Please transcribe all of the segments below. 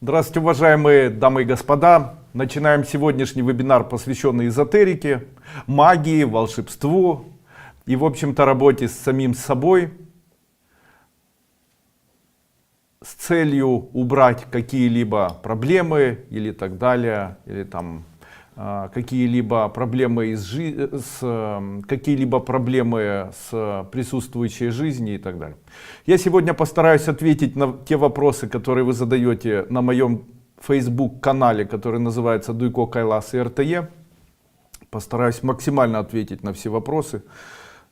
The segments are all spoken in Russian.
Здравствуйте, уважаемые дамы и господа. Начинаем сегодняшний вебинар, посвященный эзотерике, магии, волшебству и, в общем-то, работе с самим собой с целью убрать какие-либо проблемы или так далее, или там какие-либо проблемы какие-либо проблемы с присутствующей жизни и так далее. Я сегодня постараюсь ответить на те вопросы, которые вы задаете на моем Facebook канале, который называется Дуйко, Кайлас и РТЕ. Постараюсь максимально ответить на все вопросы.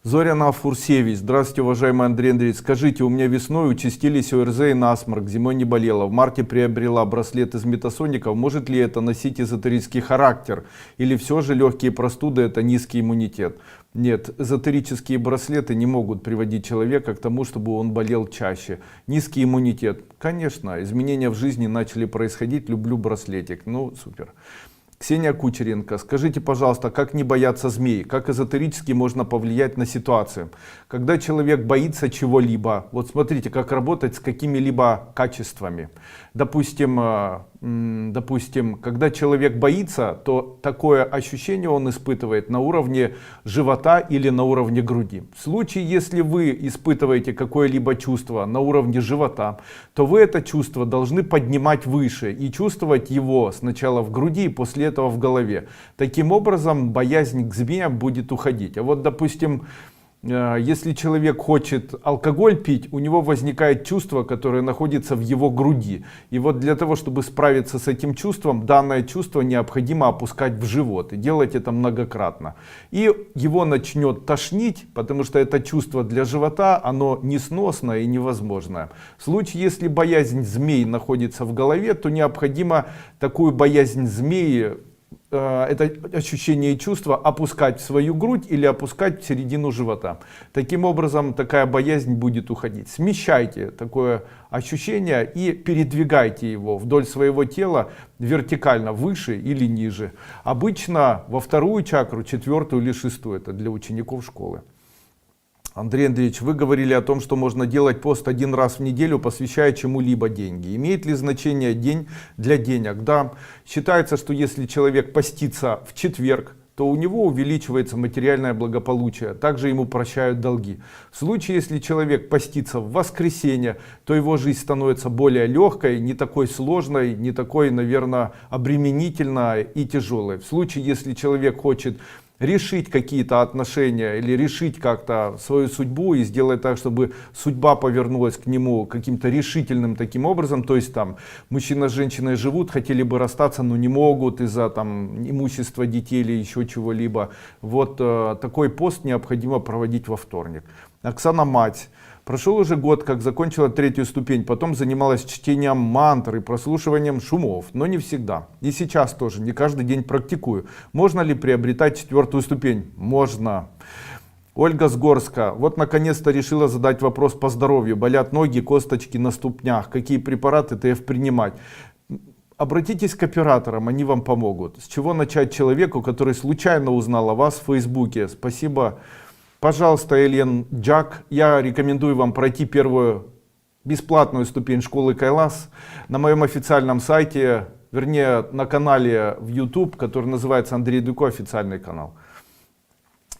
Зоряна Фурсевич. Здравствуйте, уважаемый Андрей Андреевич. Скажите, у меня весной участились ОРЗ и насморк, зимой не болела. В марте приобрела браслет из метасоников. Может ли это носить эзотерический характер? Или все же легкие простуды — это низкий иммунитет? Нет, эзотерические браслеты не могут приводить человека к тому, чтобы он болел чаще. Низкий иммунитет. Конечно, изменения в жизни начали происходить. Люблю браслетик. Ну, супер. Ксения Кучеренко. Скажите, пожалуйста, как не бояться змей? Как эзотерически можно повлиять на ситуацию? Когда человек боится чего-либо, вот смотрите, как работать с какими-либо качествами. Допустим, когда человек боится, то такое ощущение он испытывает на уровне живота или на уровне груди. В случае, если вы испытываете какое-либо чувство на уровне живота, то вы это чувство должны поднимать выше и чувствовать его сначала в груди и после этого в голове. Таким образом, боязнь к змеям будет уходить. А вот, допустим, если человек хочет алкоголь пить, у него возникает чувство, которое находится в его груди. И вот для того, чтобы справиться с этим чувством, данное чувство необходимо опускать в живот. И делать это многократно. И его начнет тошнить, потому что это чувство для живота, оно несносное и невозможное. В случае, если боязнь змей находится в голове, то необходимо такую боязнь змеи, это ощущение и чувство, опускать в свою грудь или опускать в середину живота. Таким образом, такая боязнь будет уходить. Смещайте такое ощущение и передвигайте его вдоль своего тела вертикально, выше или ниже. Обычно во вторую чакру, четвертую или шестую. Это для учеников школы. Андрей Андреевич, вы говорили о том, что можно делать пост один раз в неделю, посвящая чему-либо деньги. Имеет ли значение день для денег? Да, считается, что если человек постится в четверг, то у него увеличивается материальное благополучие, также ему прощают долги. В случае, если человек постится в воскресенье, то его жизнь становится более легкой, не такой сложной, не такой, наверное, обременительной и тяжелой. В случае, если человек хочет решить какие-то отношения или решить как-то свою судьбу и сделать так, чтобы судьба повернулась к нему каким-то решительным таким образом, то есть там мужчина с женщиной живут, хотели бы расстаться, но не могут из-за там имущества детей или еще чего-либо. Вот такой пост необходимо проводить во вторник. Оксана Мать. Прошел уже год, как закончила третью ступень, потом занималась чтением мантр и прослушиванием шумов, но не всегда. И сейчас тоже, не каждый день практикую. Можно ли приобретать четвертую ступень? Можно. Ольга Сгорска. Вот наконец-то решила задать вопрос по здоровью. Болят ноги, косточки на ступнях. Какие препараты ТФ принимать? Обратитесь к операторам, они вам помогут. С чего начать человеку, который случайно узнал о вас в Фейсбуке? Спасибо. Пожалуйста, Элен Джак, я рекомендую вам пройти первую бесплатную ступень школы Кайлас на моем официальном сайте, вернее на канале в YouTube, который называется Андрей Дуйко, официальный канал.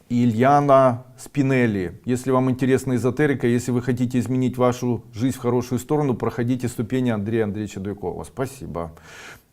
И Ильяна Спинелли. Если вам интересна эзотерика, если вы хотите изменить вашу жизнь в хорошую сторону, проходите ступени Андрея Андреевича Дуйкова. Спасибо.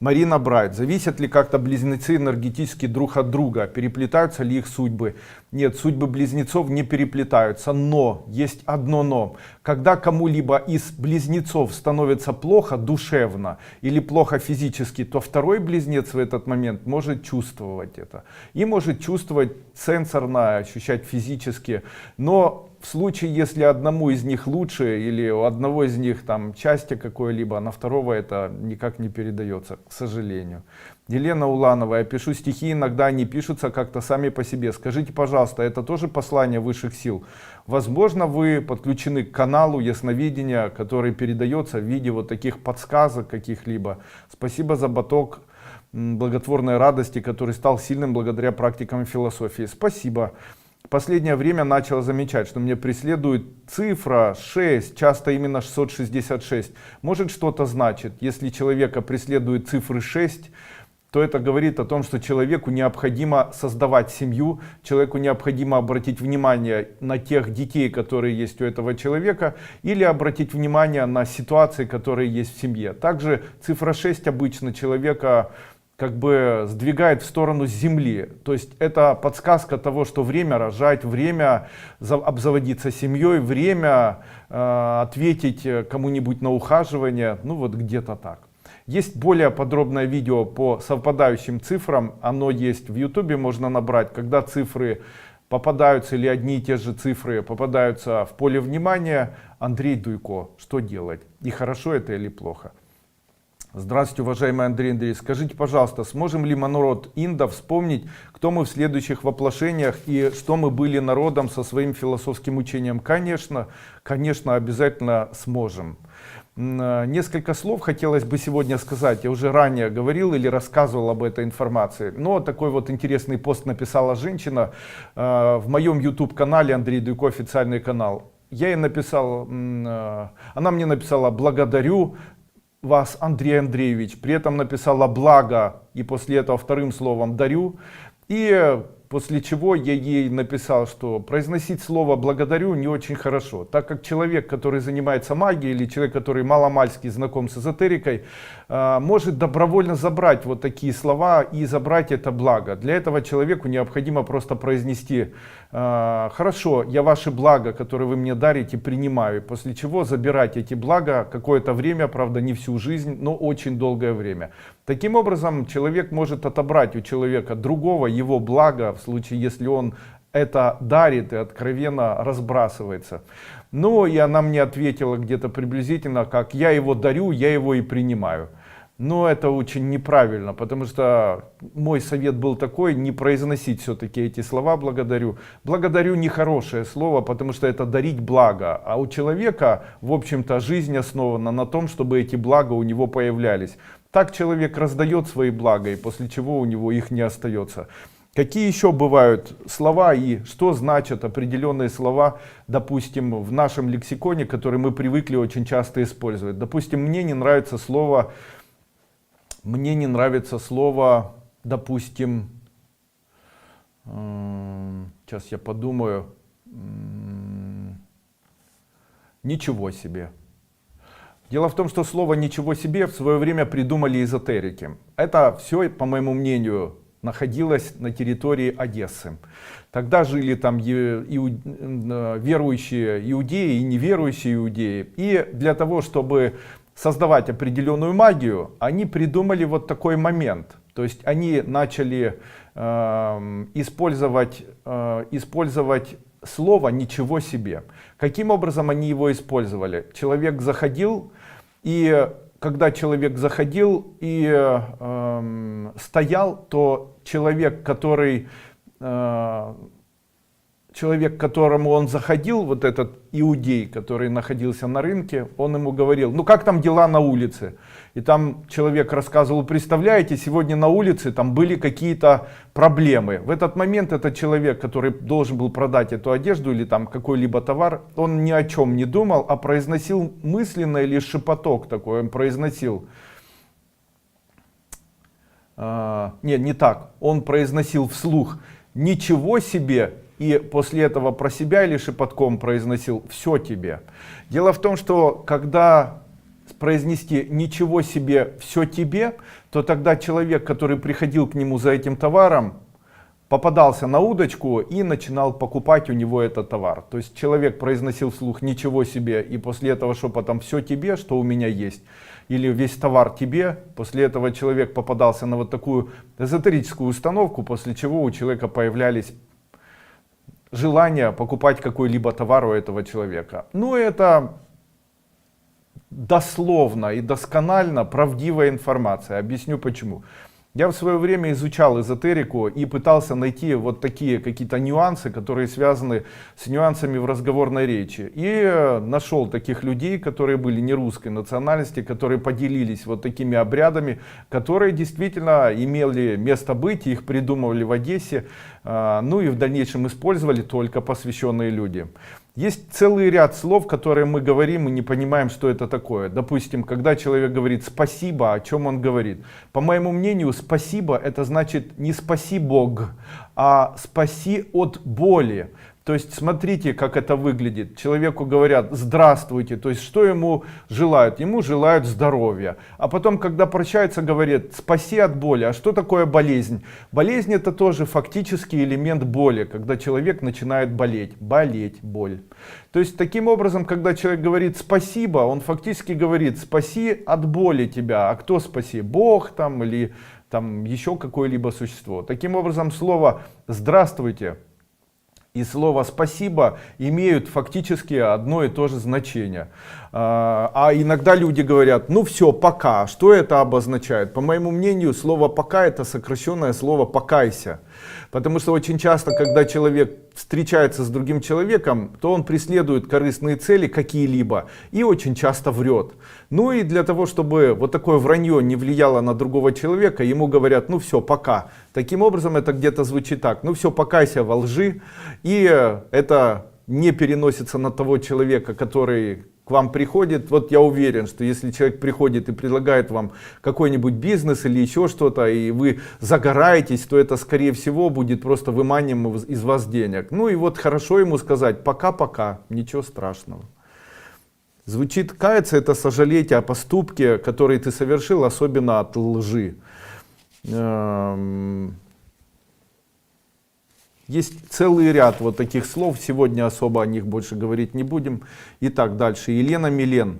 Марина Брайт. Зависят ли как-то близнецы энергетически друг от друга? Переплетаются ли их судьбы? Нет, судьбы близнецов не переплетаются, но есть одно но. Когда кому-либо из близнецов становится плохо душевно или плохо физически, то второй близнец в этот момент может чувствовать это. И может чувствовать сенсорно, ощущать физически. Но в случае, если одному из них лучше или у одного из них там счастье какое-либо, а на второго это никак не передается, к сожалению. Елена Уланова. Я пишу стихи, иногда они пишутся как-то сами по себе. Скажите, пожалуйста, это тоже послание высших сил? Возможно, вы подключены к каналу ясновидения, который передается в виде вот таких подсказок каких-либо. Спасибо за поток благотворной радости, который стал сильным благодаря практикам философии. Спасибо. последнее время начал замечать, что меня преследует цифра 6, часто именно 666. Может что-то значит. Если человека преследует цифры 6, то это говорит о том, что человеку необходимо создавать семью, человеку необходимо обратить внимание на тех детей, которые есть у этого человека, или обратить внимание на ситуации, которые есть в семье. Также цифра 6 обычно человека как бы сдвигает в сторону земли. То есть это подсказка того, что время рожать, время обзаводиться семьей, время ответить кому-нибудь на ухаживание, ну вот где-то так. Есть более подробное видео по совпадающим цифрам, оно есть в YouTube, можно набрать, когда цифры попадаются или одни и те же цифры попадаются в поле внимания. Андрей Дуйко, что делать? И хорошо это или плохо? Здравствуйте, уважаемый Андрей Андреевич. Скажите, пожалуйста, сможем ли мы, народ Инда, вспомнить, кто мы в следующих воплощениях и что мы были народом со своим философским учением? Конечно, конечно, обязательно сможем. Несколько слов хотелось бы сегодня сказать. Я уже ранее говорил или рассказывал об этой информации. Но такой вот интересный пост написала женщина в моем YouTube-канале, Андрей Дуйко, официальный канал. Я ей написал, она мне написала: благодарю вас, Андрей Андреевич. При этом написала благо и после этого вторым словом дарю. И после чего я ей написал, что произносить слово благодарю не очень хорошо, так как человек, который занимается магией, или человек, который маломальски знаком с эзотерикой, может добровольно забрать вот такие слова и забрать это благо. Для этого человеку необходимо просто произнести: хорошо, я ваши блага, которые вы мне дарите, принимаю, после чего забирать эти блага какое-то время, правда не всю жизнь, но очень долгое время. Таким образом человек может отобрать у человека другого его блага, в случае если он это дарит и откровенно разбрасывается. Ну и она мне ответила где-то приблизительно как: я его дарю, я его и принимаю. Но это очень неправильно, потому что мой совет был такой: не произносить все-таки эти слова благодарю. Благодарю нехорошее слово, потому что это дарить благо, а у человека в общем-то жизнь основана на том, чтобы эти блага у него появлялись. Так человек раздает свои блага, и после чего у него их не остается. Какие еще бывают слова и что значат определенные слова, допустим, в нашем лексиконе, которые мы привыкли очень часто использовать? Допустим, мне не нравится слово, допустим, сейчас я подумаю, ничего себе. Дело в том, что слово «ничего себе» в свое время придумали эзотерики. Это все, по моему мнению, находилось на территории Одессы. Тогда жили там верующие иудеи и неверующие иудеи. И для того, чтобы создавать определенную магию, они придумали вот такой момент. То есть они начали использовать слово «ничего себе». Каким образом они его использовали? Человек заходил, и когда человек заходил и стоял, то человек, которому он заходил, вот этот иудей, который находился на рынке, он ему говорил: ну как там дела на улице? И там человек рассказывал: представляете, сегодня на улице там были какие-то проблемы. В этот момент этот человек, который должен был продать эту одежду или там какой-либо товар, он ни о чем не думал, а произносил мысленно или шепоток такой, он произносил. Не так, он произносил вслух «ничего себе», и после этого про себя или шепотком произносил «все тебе». Дело в том, что когда произнести «ничего себе, все тебе», то тогда человек, который приходил к нему за этим товаром, попадался на удочку и начинал покупать у него этот товар. То есть человек произносил вслух «ничего себе», и после этого шепотом «все тебе, что у меня есть», или «весь товар тебе». После этого человек попадался на вот такую эзотерическую установку, после чего у человека появлялись желание покупать какой-либо товар у этого человека. Ну, это дословно и досконально правдивая информация. Объясню почему. Я в свое время изучал эзотерику и пытался найти вот такие какие-то нюансы, которые связаны с нюансами в разговорной речи. И нашел таких людей, которые были не русской национальности, которые поделились вот такими обрядами, которые действительно имели место быть, их придумывали в Одессе, ну и в дальнейшем использовали только посвященные люди. Есть целый ряд слов, которые мы говорим и не понимаем, что это такое. Допустим, когда человек говорит «спасибо», о чем он говорит? По моему мнению, «спасибо» это значит не «спаси Бог», а «спаси от боли». То есть смотрите, как это выглядит. Человеку говорят «здравствуйте», то есть что ему желают? Ему желают здоровья. А потом, когда прощаются, говорят «спаси от боли». А что такое болезнь? Болезнь — это тоже фактически элемент боли, когда человек начинает болеть. Болеть, боль. То есть таким образом, когда человек говорит «спасибо», он фактически говорит «спаси от боли тебя». А кто спаси? Бог там или там еще какое-либо существо. Таким образом, слово «здравствуйте» и слово «спасибо» имеют фактически одно и то же значение. А иногда люди говорят «ну все, пока». Что это обозначает? По моему мнению, слово «пока» это сокращенное слово «покайся». Потому что очень часто, когда человек встречается с другим человеком, то он преследует корыстные цели какие-либо и очень часто врет. Ну и для того, чтобы вот такое вранье не влияло на другого человека, ему говорят «ну все, пока». Таким образом это где-то звучит так: «ну все, покайся во лжи». И это не переносится на того человека, который к вам приходит. Вот я уверен, что если человек приходит и предлагает вам какой-нибудь бизнес или еще что-то, и вы загораетесь, то это скорее всего будет просто выманием из вас денег. Ну и вот хорошо ему сказать «пока-пока», ничего страшного. Звучит «каяться» — это сожалеть о поступке, который ты совершил, особенно от лжи. Есть целый ряд вот таких слов, сегодня особо о них больше говорить не будем. Итак, дальше. Елена Милен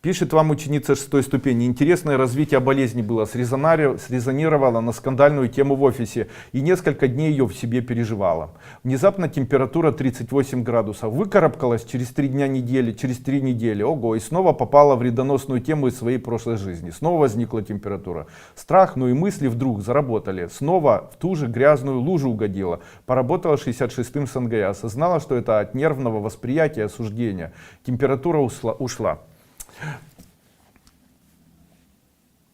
пишет вам, ученица 6 ступени: интересное развитие болезни было, срезонировала на скандальную тему в офисе и несколько дней ее в себе переживала. Внезапно температура 38 градусов, выкарабкалась через 3 недели, ого, и снова попала в вредоносную тему из своей прошлой жизни. Снова возникла температура. Страх, ну и мысли вдруг заработали. Снова в ту же грязную лужу угодила. Поработала 66-м с НГ, осознала, что это от нервного восприятия, осуждения. Температура ушла.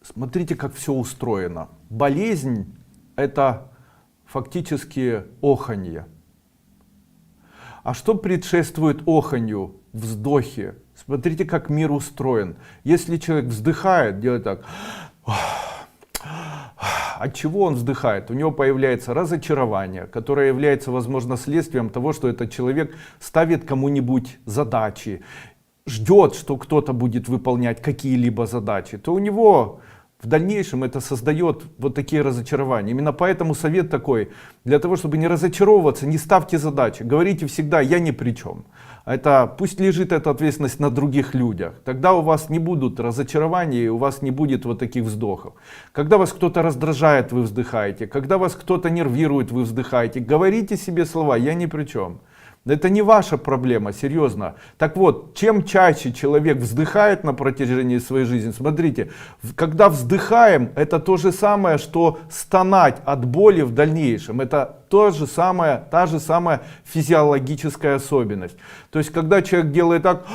Смотрите, как все устроено. Болезнь — это фактически оханье. А что предшествует оханью? Вздохи. Смотрите, как мир устроен. Если человек вздыхает, делает так. От чего он вздыхает? У него появляется разочарование, которое является, возможно, следствием того, что этот человек ставит кому-нибудь задачи, ждет, что кто-то будет выполнять какие-либо задачи, то у него в дальнейшем это создает вот такие разочарования. Именно поэтому совет такой: для того, чтобы не разочаровываться, не ставьте задачи, говорите всегда «я ни при чем». Это пусть лежит эта ответственность на других людях. Тогда у вас не будут разочарований, и у вас не будет вот таких вздохов. Когда вас кто-то раздражает, вы вздыхаете. Когда вас кто-то нервирует, вы вздыхаете. Говорите себе слова «я ни при чем». Это не ваша проблема, серьезно. Так вот, чем чаще человек вздыхает на протяжении своей жизни, смотрите, когда вздыхаем, это то же самое, что стонать от боли в дальнейшем. Это та же самая физиологическая особенность. То есть, когда человек делает так,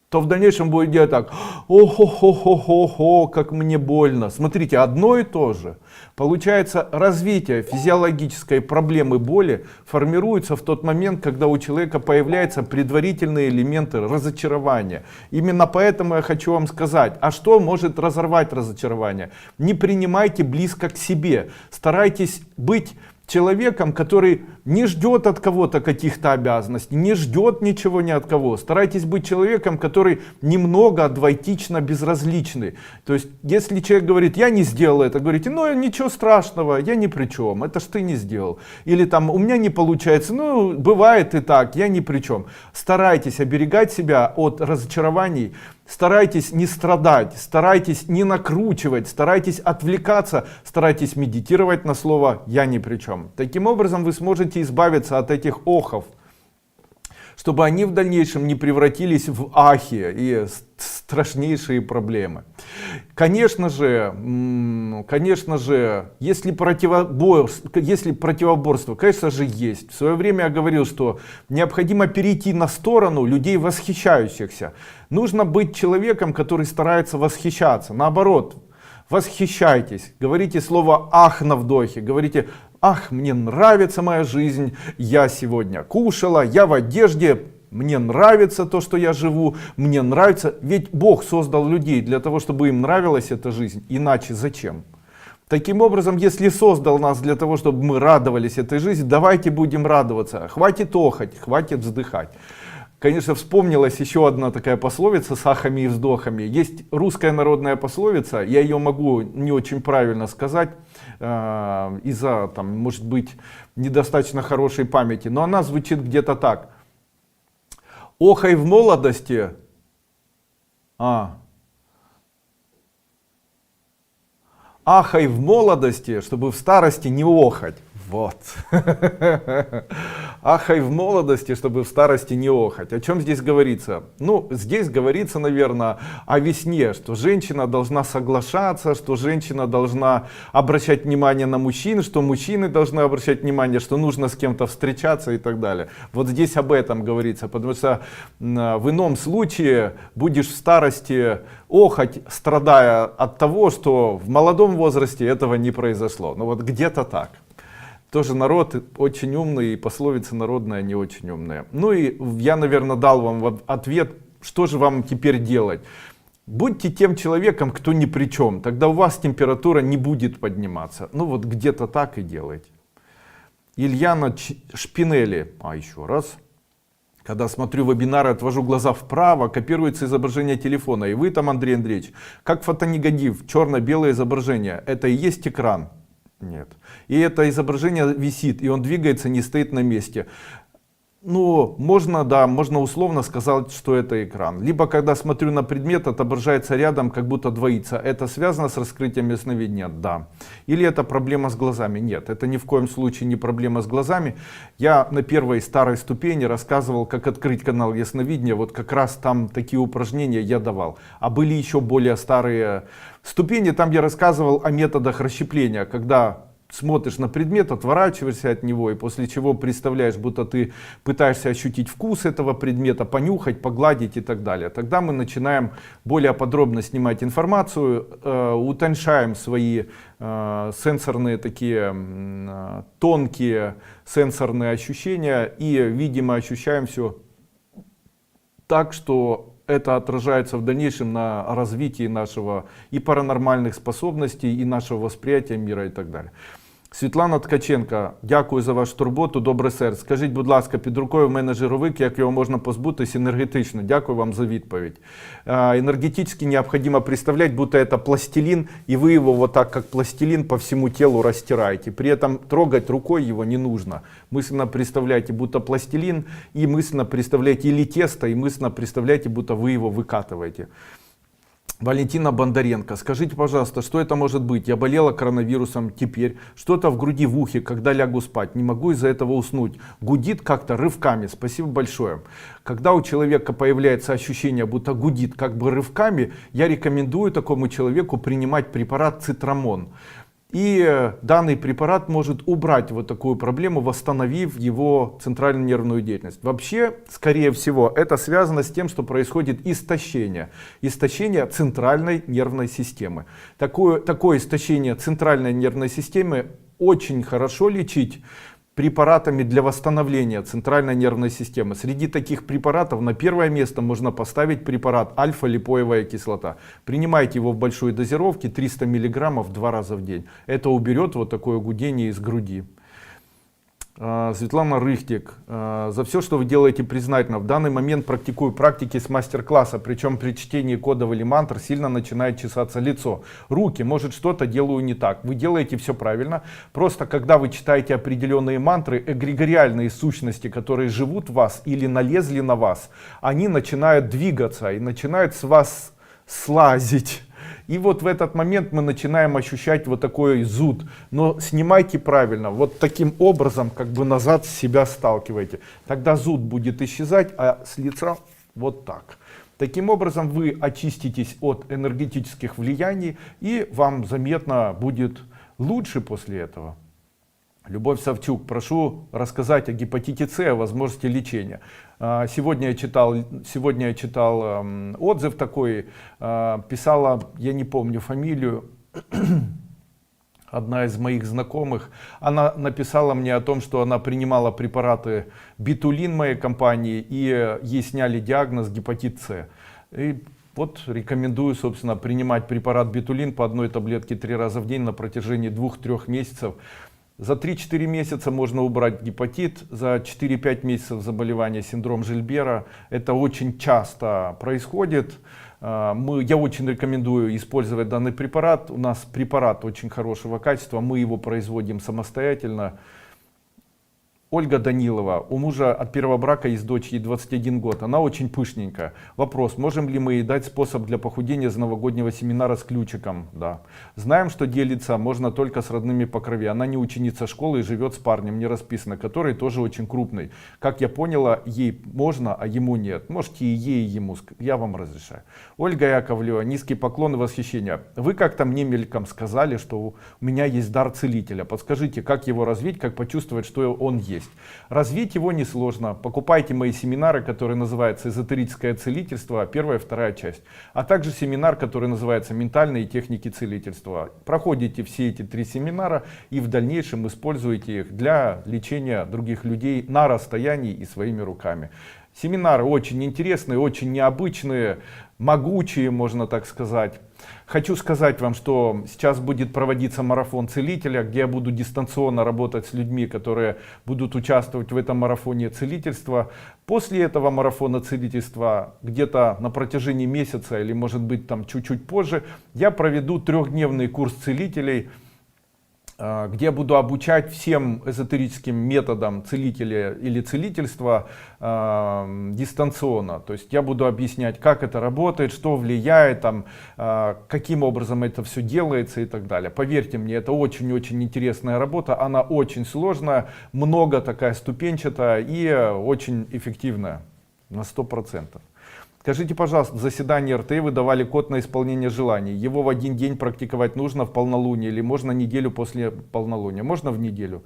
то в дальнейшем будет делать так: ох, как мне больно. Смотрите, одно и то же. Получается, развитие физиологической проблемы боли формируется в тот момент, когда у человека появляются предварительные элементы разочарования. Именно поэтому я хочу вам сказать, а что может разорвать разочарование? Не принимайте близко к себе, старайтесь быть человеком, который не ждет от кого-то каких-то обязанностей, не ждет ничего ни от кого. Старайтесь быть человеком, который немного двоетично безразличный. То есть, если человек говорит «я не сделал это», говорите «ну ничего страшного, я ни при чем, это ж ты не сделал». Или там «у меня не получается, ну бывает и так, я ни при чем». Старайтесь оберегать себя от разочарований. Старайтесь не страдать, старайтесь не накручивать, старайтесь отвлекаться, старайтесь медитировать на слово «я ни при чем». Таким образом вы сможете избавиться от этих охов. чтобы они в дальнейшем не превратились в ахи и страшнейшие проблемы. Конечно же, если противоборство, конечно же, есть. В свое время я говорил, что необходимо перейти на сторону людей восхищающихся. Нужно быть человеком, который старается восхищаться. Наоборот, восхищайтесь, говорите слово «ах» на вдохе, говорите: ах, мне нравится моя жизнь, я сегодня кушала, я в одежде, мне нравится то, что я живу, мне нравится. Ведь Бог создал людей для того, чтобы им нравилась эта жизнь, иначе зачем? Таким образом, если создал нас для того, чтобы мы радовались этой жизни, давайте будем радоваться, хватит охать, хватит вздыхать. Конечно, вспомнилась еще одна такая пословица с ахами и вздохами. Есть русская народная пословица, я ее могу не очень правильно сказать из-за, может быть, недостаточно хорошей памяти, но она звучит где-то так: охай в молодости, ахай в молодости, чтобы в старости не охать. Вот. Ахай в молодости, чтобы в старости не охать. О чем здесь говорится? Ну, здесь говорится, наверное, о весне, что женщина должна соглашаться, что женщина должна обращать внимание на мужчин, что мужчины должны обращать внимание, что нужно с кем-то встречаться и так далее. Вот здесь об этом говорится, потому что в ином случае будешь в старости охать, страдая от того, что в молодом возрасте этого не произошло. Ну вот где-то так. Тоже народ очень умный, и пословицы народные не очень умные. Ну и я, наверное, дал вам ответ, что же вам теперь делать. Будьте тем человеком, кто ни при чем, тогда у вас температура не будет подниматься. Ну вот где-то так и делайте. Ильяна Шпинелли, еще раз. Когда смотрю вебинары, отвожу глаза вправо, копируется изображение телефона. И вы там, Андрей Андреевич, как фотонегатив, черно-белое изображение, это и есть экран? Нет. И это изображение висит, и он двигается, не стоит на месте. Ну, можно условно сказать, что это экран. Либо когда смотрю на предмет, отображается рядом, как будто двоится. Это связано с раскрытием ясновидения? Да. Или это проблема с глазами? Нет, это ни в коем случае не проблема с глазами. Я на первой старой ступени рассказывал, как открыть канал ясновидения. Вот как раз там такие упражнения я давал. А были еще более старые ступени, там я рассказывал о методах расщепления, когда смотришь на предмет, отворачиваешься от него, и после чего представляешь, будто ты пытаешься ощутить вкус этого предмета, понюхать, погладить и так далее. Тогда мы начинаем более подробно снимать информацию, утоньшаем свои сенсорные такие тонкие сенсорные ощущения и, видимо, ощущаем все так, что это отражается в дальнейшем на развитии нашего и паранормальных способностей, и нашего восприятия мира и так далее. Світлана Ткаченка, дякую за вашу турботу, добре серце. Скажіть, будь ласка, під рукою в мене жировик, як його можна позбутись энергетично? Дякую вам за відповідь. Энергетически необходимо представлять, будто это пластилин, и вы его вот так, как пластилин, по всему телу растираете. При этом трогать рукой его не нужно. Мысленно представляйте, будто пластилин, и мысленно представляйте или тесто, и мысленно представляйте, будто вы его выкатываете. Валентина Бондаренко, скажите, пожалуйста, что это может быть? Я болела коронавирусом, теперь что-то в груди, в ухе, когда лягу спать, не могу из-за этого уснуть, гудит как-то рывками. Спасибо большое. Когда у человека появляется ощущение, будто гудит как бы рывками, я рекомендую такому человеку принимать препарат Цитрамон. И данный препарат может убрать вот такую проблему, восстановив его центральную нервную деятельность. Вообще, скорее всего, это связано с тем, что происходит истощение центральной нервной системы. Такое истощение центральной нервной системы очень хорошо лечить препаратами для восстановления центральной нервной системы. Среди таких препаратов на первое место можно поставить препарат альфа-липоевая кислота. Принимайте его в большой дозировке, 300 мг 2 раза в день. Это уберет вот такое гудение из груди. Светлана Рыхтик, за все, что вы делаете, признательно. В данный момент практикую практики с мастер-класса, причем при чтении кодов или мантр сильно начинает чесаться лицо, руки, может что-то делаю не так. Вы делаете все правильно, просто когда вы читаете определенные мантры, эгрегориальные сущности, которые живут в вас или налезли на вас, они начинают двигаться и начинают с вас слазить. И вот в этот момент мы начинаем ощущать вот такой зуд. Но снимайте правильно, вот таким образом как бы назад себя сталкивайте. Тогда зуд будет исчезать, а с лица вот так. Таким образом вы очиститесь от энергетических влияний, и вам заметно будет лучше после этого. Любовь Савчук, прошу рассказать о гепатите С, о возможности лечения. Сегодня я читал отзыв такой, писала, я не помню фамилию, одна из моих знакомых. Она написала мне о том, что она принимала препараты Битулин моей компании, и ей сняли диагноз гепатит С. И вот рекомендую, собственно, принимать препарат Битулин по одной таблетке 3 раза в день на протяжении 2-3 месяцев. За 3-4 месяца можно убрать гепатит, за 4-5 месяцев заболевания синдром Жильбера. Это очень часто происходит. Я очень рекомендую использовать данный препарат. У нас препарат очень хорошего качества, мы его производим самостоятельно. Ольга Данилова, у мужа от первого брака есть дочь, ей 21 год, она очень пышненькая. Вопрос, можем ли мы ей дать способ для похудения из новогоднего семинара с ключиком? Да. Знаем, что делиться можно только с родными по крови. Она не ученица школы и живет с парнем, не расписано, который тоже очень крупный. Как я поняла, ей можно, а ему нет. Можете и ей, и ему, я вам разрешаю. Ольга Яковлева, низкий поклон и восхищение. Вы как-то мне мельком сказали, что у меня есть дар целителя. Подскажите, как его развить, как почувствовать, что он есть? Развить его несложно. Покупайте мои семинары, которые называются «Эзотерическое целительство», 1 и 2 часть. А также семинар, который называется «Ментальные техники целительства». Проходите все эти 3 семинара и в дальнейшем используйте их для лечения других людей на расстоянии и своими руками. Семинары очень интересные, очень необычные, могучие, можно так сказать. Хочу сказать вам, что сейчас будет проводиться марафон целителя, где я буду дистанционно работать с людьми, которые будут участвовать в этом марафоне целительства. После этого марафона целительства, где-то на протяжении месяца или может быть там чуть-чуть позже, я проведу 3-дневный курс целителей, где я буду обучать всем эзотерическим методам целителя или целительства дистанционно. То есть я буду объяснять, как это работает, что влияет, там, каким образом это все делается и так далее. Поверьте мне, это очень-очень интересная работа, она очень сложная, много такая ступенчатая и очень эффективная на 100%. Скажите, пожалуйста, в заседании РТ вы давали код на исполнение желаний. Его в один день практиковать нужно в полнолуние или можно неделю после полнолуния? Можно в неделю?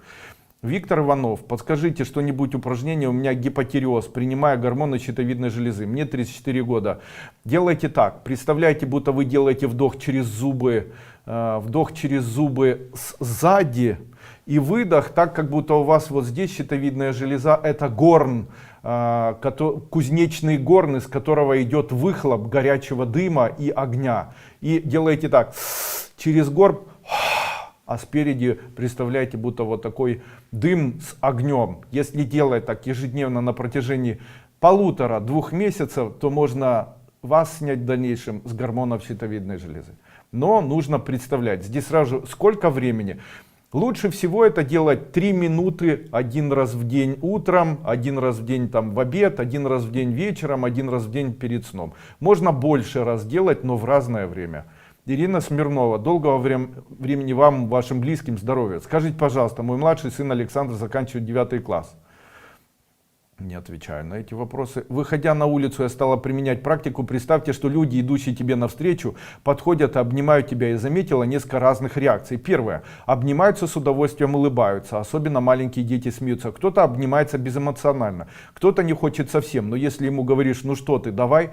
Виктор Иванов, подскажите что-нибудь упражнение, у меня гипотиреоз, принимая гормоны щитовидной железы, мне 34 года. Делайте так, представляете, будто вы делаете вдох через зубы сзади и выдох так, как будто у вас вот здесь щитовидная железа, это горн. Кузнечный горн, из которого идет выхлоп горячего дыма и огня. И делаете так, через горб, а спереди представляете, будто вот такой дым с огнем. Если делать так ежедневно на протяжении 1,5-2 месяцев, то можно вас снять в дальнейшем с гормонов щитовидной железы. Но нужно представлять, здесь сразу сколько времени. Лучше всего это делать 3 минуты 1 раз в день утром, 1 раз в день там в обед, 1 раз в день вечером, 1 раз в день перед сном. Можно больше раз делать, но в разное время. Ирина Смирнова, долгого времени вам, вашим близким здоровья. Скажите, пожалуйста, мой младший сын Александр заканчивает 9 класс. Не отвечаю на эти вопросы. Выходя на улицу, я стала применять практику. Представьте, что люди, идущие тебе навстречу, подходят и обнимают тебя. И заметила несколько разных реакций. Первое. Обнимаются с удовольствием, улыбаются. Особенно маленькие дети смеются. Кто-то обнимается безэмоционально. Кто-то не хочет совсем. Но если ему говоришь, ну что ты, давай,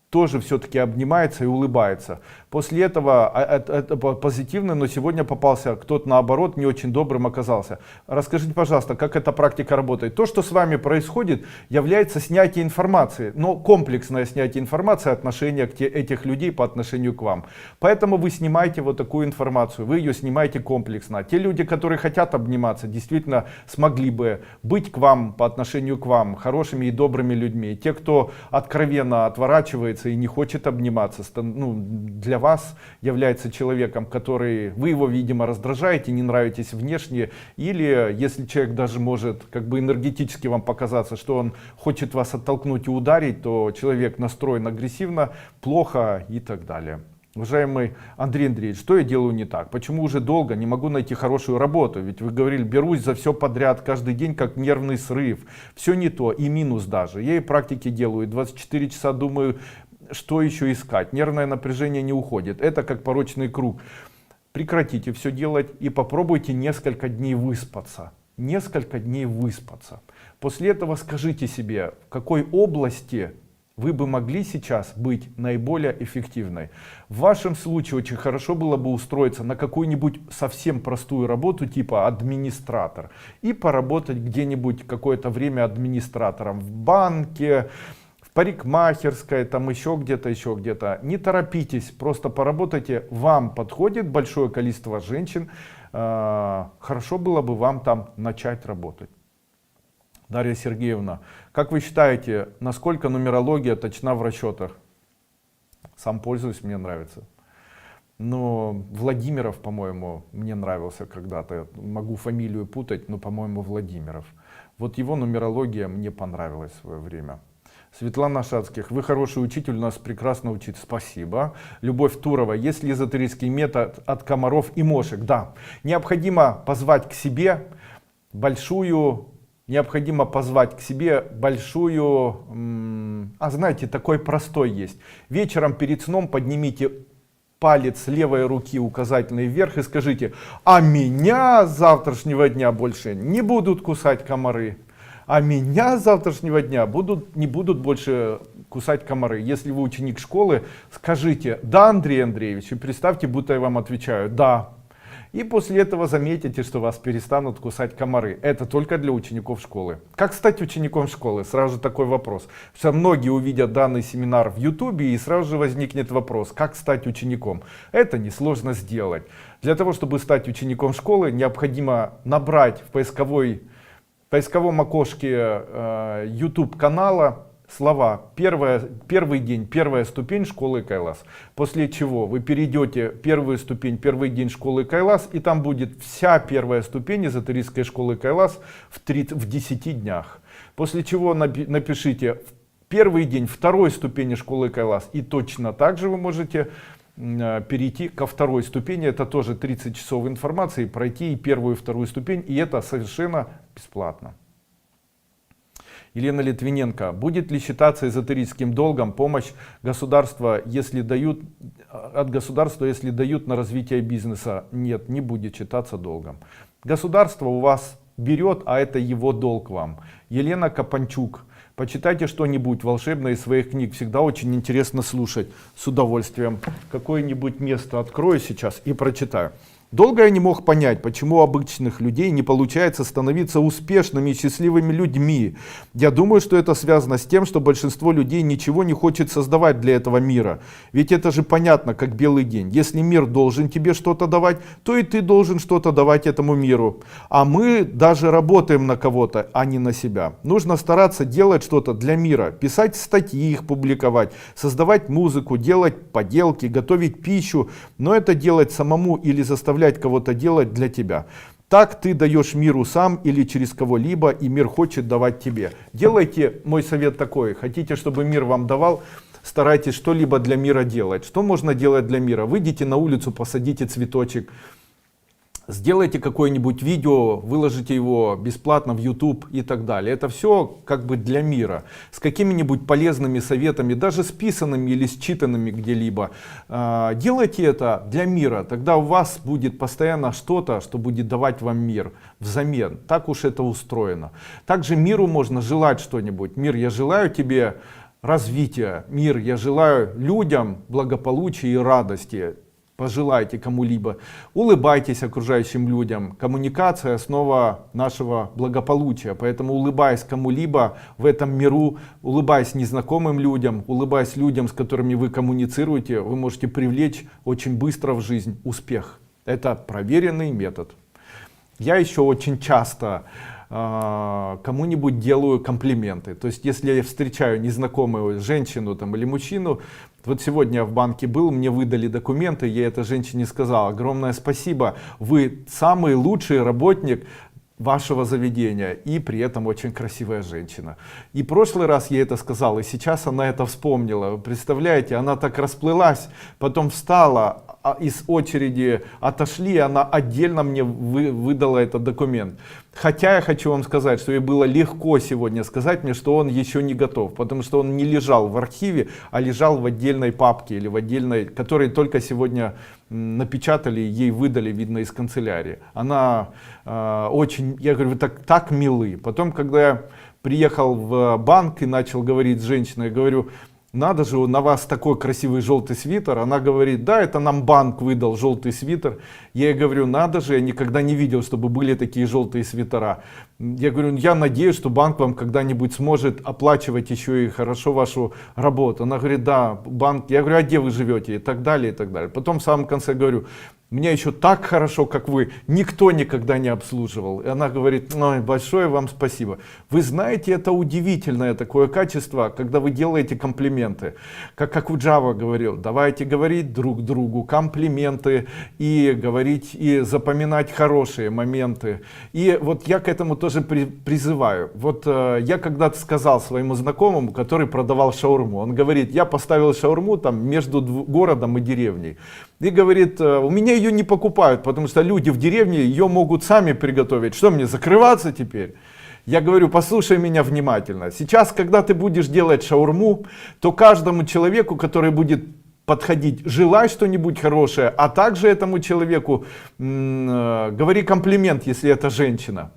тоже все-таки обнимается и улыбается. После этого это позитивно, но сегодня попался кто-то наоборот не очень добрым оказался. Расскажите, пожалуйста, как эта практика работает. То, что с вами происходит, является снятие информации, но комплексное снятие информации, отношения этих людей по отношению к вам. Поэтому вы снимаете вот такую информацию, вы ее снимаете комплексно. Те люди, которые хотят обниматься, действительно смогли бы быть к вам по отношению к вам хорошими и добрыми людьми. Те, кто откровенно отворачивается и не хочет обниматься, для вас является человеком, который, вы его, видимо, раздражаете, не нравитесь внешне, или если человек даже может как бы энергетически вам показаться, что он хочет вас оттолкнуть и ударить, то человек настроен агрессивно, плохо и так далее. Уважаемый Андрей Андреевич, что я делаю не так? Почему уже долго не могу найти хорошую работу? Ведь вы говорили, берусь за все подряд, каждый день как нервный срыв. Все не то, и минус даже. Я и практики делаю, и 24 часа думаю, что еще искать. Нервное напряжение не уходит. Это как порочный круг. Прекратите все делать и попробуйте несколько дней выспаться. Несколько дней выспаться. После этого скажите себе, в какой области вы бы могли сейчас быть наиболее эффективной. В вашем случае очень хорошо было бы устроиться на какую-нибудь совсем простую работу типа администратор и поработать где-нибудь какое-то время администратором в банке, в парикмахерской, там еще где-то. Не торопитесь, просто поработайте. Вам подходит большое количество женщин, хорошо было бы вам там начать работать. Дарья Сергеевна, как вы считаете, насколько нумерология точна в расчетах? Сам пользуюсь, мне нравится. Но Владимиров, по-моему, мне нравился когда-то. Могу фамилию путать, но, по-моему, Владимиров. Вот его нумерология мне понравилась в свое время. Светлана Шацких, вы хороший учитель, у нас прекрасно учить. Спасибо. Любовь Турова, есть ли эзотерический метод от комаров и мошек? Да. Необходимо позвать к себе большую... Необходимо позвать к себе большую, знаете, такой простой есть. Вечером перед сном поднимите палец левой руки указательный вверх и скажите: а меня с завтрашнего дня больше не будут кусать комары. А меня с завтрашнего дня не будут больше кусать комары. Если вы ученик школы, скажите: да, Андрей Андреевич, и представьте, будто я вам отвечаю: да. И после этого заметите, что вас перестанут кусать комары. Это только для учеников школы. Как стать учеником школы? Сразу же такой вопрос. Что многие увидят данный семинар в YouTube и сразу же возникнет вопрос, как стать учеником. Это несложно сделать. Для того, чтобы стать учеником школы, необходимо набрать в поисковом окошке YouTube канала слова первый день, первая ступень школы Кайлас. После чего вы перейдете первую ступень, первый день школы Кайлас, и там будет вся первая ступень эзотерической школы Кайлас в 10 днях. После чего напишите первый день второй ступени школы Кайлас, и точно так же вы можете перейти ко второй ступени. Это тоже 30 часов информации, пройти и первую, и вторую ступень, и это совершенно бесплатно. Елена Литвиненко, будет ли считаться эзотерическим долгом помощь государства, от государства, если дают на развитие бизнеса? Нет, не будет считаться долгом. Государство у вас берет, а это его долг вам. Елена Капанчук, почитайте что-нибудь волшебное из своих книг, всегда очень интересно слушать, с удовольствием. Какое-нибудь место открою сейчас и прочитаю. Долго я не мог понять, почему у обычных людей не получается становиться успешными и счастливыми людьми. Я думаю, что это связано с тем, что большинство людей ничего не хочет создавать для этого мира. Ведь это же понятно, как белый день. Если мир должен тебе что-то давать, то и ты должен что-то давать этому миру. А мы даже работаем на кого-то, а не на себя. Нужно стараться делать что-то для мира, писать статьи, их публиковать, создавать музыку, делать поделки, готовить пищу, но это делать самому или заставлять кого-то делать для тебя. Так ты даешь миру сам или через кого-либо, и мир хочет давать тебе. Делайте, мой совет такой: хотите, чтобы мир вам давал, старайтесь что-либо для мира делать. Что можно делать для мира? Выйдите на улицу, посадите цветочек, сделайте какое-нибудь видео, выложите его бесплатно в YouTube и так далее. Это все как бы для мира, с какими-нибудь полезными советами, даже списанными или считанными где-либо. Делайте это для мира, тогда у вас будет постоянно что-то, что будет давать вам мир взамен. Так уж это устроено. Также миру можно желать что-нибудь. Мир, я желаю тебе развития. Мир, я желаю людям благополучия и радости. Пожелайте кому-либо, улыбайтесь окружающим людям. Коммуникация — основа нашего благополучия, поэтому улыбаясь кому-либо в этом миру, улыбаясь незнакомым людям, улыбаясь людям, с которыми вы коммуницируете, вы можете привлечь очень быстро в жизнь успех. Это проверенный метод. Я еще очень часто кому-нибудь делаю комплименты. То есть, если я встречаю незнакомую женщину там, или мужчину, вот сегодня я в банке был, мне выдали документы, я этой женщине сказал: огромное спасибо, вы самый лучший работник вашего заведения, и при этом очень красивая женщина. И в прошлый раз я это сказал, и сейчас она это вспомнила. Вы представляете, она так расплылась, потом встала, из очереди отошли, она отдельно мне выдала этот документ. Хотя я хочу вам сказать, что ей было легко сегодня сказать мне, что он еще не готов, потому что он не лежал в архиве, а лежал в отдельной папке или в отдельной, которой только сегодня напечатали, ей выдали, видно, из канцелярии. Она очень, я говорю, вы так милы. Потом, когда я приехал в банк и начал говорить с женщиной, я говорю: надо же, на вас такой красивый желтый свитер. Она говорит: да, это нам банк выдал желтый свитер. Я ей говорю: надо же, я никогда не видел, чтобы были такие желтые свитера. Я говорю: я надеюсь, что банк вам когда-нибудь сможет оплачивать еще и хорошо вашу работу. Она говорит: да, банк. Я говорю: а где вы живете? И так далее, и так далее. Потом в самом конце говорю: меня еще так хорошо, как вы, никто никогда не обслуживал. И она говорит: ой, большое вам спасибо. Вы знаете, это удивительное такое качество, когда вы делаете комплименты. Как Джава говорил, давайте говорить друг другу комплименты и говорить, и запоминать хорошие моменты. И вот я к этому тоже призываю. Вот я когда-то сказал своему знакомому, который продавал шаурму, он говорит: я поставил шаурму там между городом и деревней. И говорит: у меня ее не покупают, потому что люди в деревне ее могут сами приготовить. Что мне, закрываться теперь? Я говорю: послушай меня внимательно. Сейчас, когда ты будешь делать шаурму, то каждому человеку, который будет подходить, желай что-нибудь хорошее, а также этому человеку говори комплимент, если это женщина.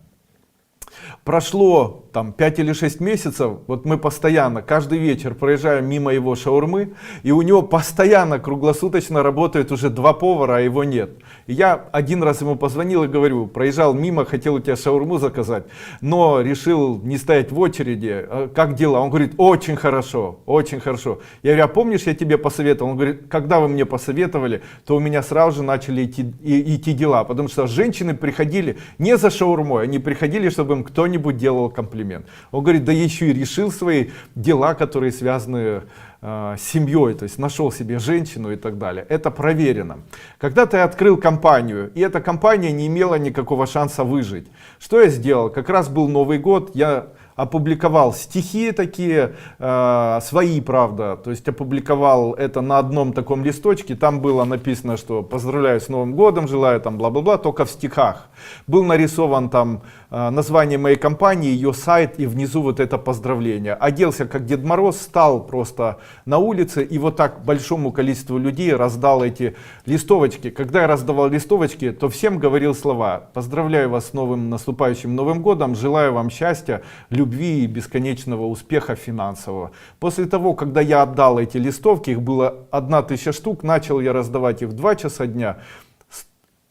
Прошло там 5 или 6 месяцев, вот мы постоянно, каждый вечер проезжаем мимо его шаурмы, и у него постоянно, круглосуточно работает уже 2 повара, а его нет. И я один раз ему позвонил и говорю: проезжал мимо, хотел у тебя шаурму заказать, но решил не стоять в очереди, как дела? Он говорит: очень хорошо, очень хорошо. Я говорю: а помнишь, я тебе посоветовал? Он говорит: когда вы мне посоветовали, то у меня сразу же начали идти дела, потому что женщины приходили не за шаурмой, они приходили, чтобы им кто-нибудь делал комплимент. Он говорит: да еще и решил свои дела, которые связаны с семьей, то есть нашел себе женщину и так далее. Это проверено. Когда-то я открыл компанию, и эта компания не имела никакого шанса выжить. Что я сделал? Как раз был Новый год, я опубликовал стихи такие, свои, правда, то есть опубликовал это на одном таком листочке, там было написано, что поздравляю с Новым годом, желаю там бла-бла-бла, только в стихах. Был нарисован там название моей компании, ее сайт, и внизу вот это поздравление. Оделся как Дед Мороз, стал просто на улице и вот так большому количеству людей раздал эти листовочки. Когда я раздавал листовочки, то всем говорил слова: поздравляю вас с новым наступающим Новым годом, желаю вам счастья, любви и бесконечного успеха финансового. После того, когда я отдал эти листовки, их было 1000 штук, начал я раздавать их в 2 часа дня,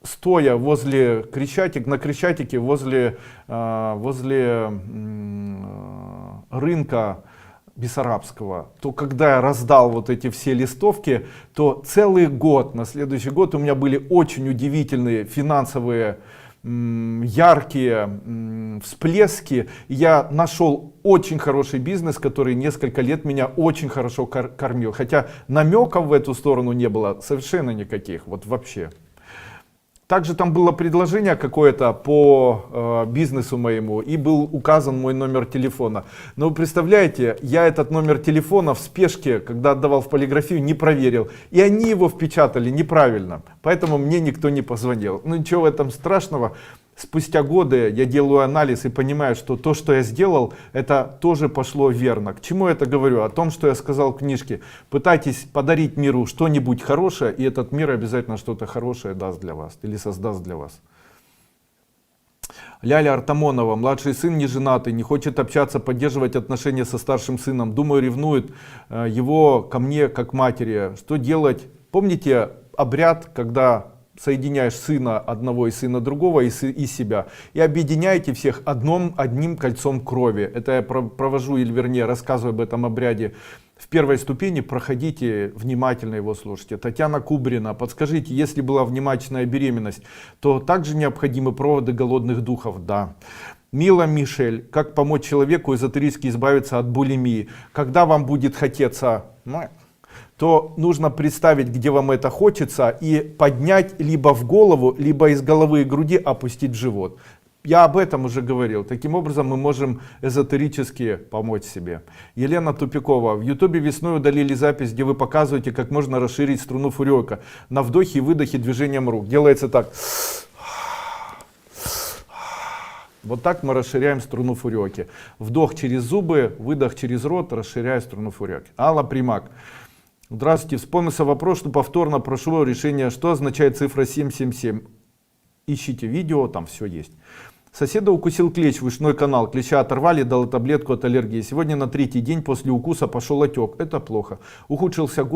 стоя возле Крещатика, на Крещатике, возле рынка Бессарабского. То когда я раздал вот эти все листовки, то целый год, на следующий год у меня были очень удивительные финансовые яркие всплески. Я нашел очень хороший бизнес, который несколько лет меня очень хорошо кормил. Хотя намеков в эту сторону не было совершенно никаких, вот вообще. Также там было предложение какое-то по бизнесу моему, и был указан мой номер телефона. Но вы представляете, я этот номер телефона в спешке, когда отдавал в полиграфию, не проверил. И они его впечатали неправильно. Поэтому мне никто не позвонил. Ну ничего в этом страшного. Спустя годы я делаю анализ и понимаю, что то, что я сделал, это тоже пошло верно. К чему я это говорю? О том, что я сказал в книжке. Пытайтесь подарить миру что-нибудь хорошее, и этот мир обязательно что-то хорошее даст для вас или создаст для вас. Ляля Артамонова: младший сын не женатый, не хочет общаться, поддерживать отношения со старшим сыном. Думаю, ревнует его ко мне как матери. Что делать? Помните обряд, когда соединяешь сына одного и сына другого и себя, и объединяете всех одним кольцом крови. Это я провожу, или вернее рассказываю об этом обряде в первой ступени. Проходите, внимательно его слушайте. Татьяна Кубрина: подскажите, если была внематочная беременность, то также необходимы проводы голодных духов? Да. Мила Мишель: как помочь человеку эзотерически избавиться от булимии? Когда вам будет хотеться, то нужно представить, где вам это хочется, и поднять либо в голову, либо из головы и груди опустить в живот. Я об этом уже говорил. Таким образом мы можем эзотерически помочь себе. Елена Тупикова. В Ютубе весной удалили запись, где вы показываете, как можно расширить струну фурёка. На вдохе и выдохе движением рук. Делается так. Вот так мы расширяем струну фурёки. Вдох через зубы, выдох через рот, расширяя струну фурёки. Алла Примак. Здравствуйте. Вспомнился вопрос, что повторно прошло решение, что означает цифра 777. Ищите видео, там все есть. Соседа укусил клещ в ушной канал. Клеща оторвали, дал таблетку от аллергии. Сегодня на 3-й день после укуса пошел отек. Это плохо. Ухудшился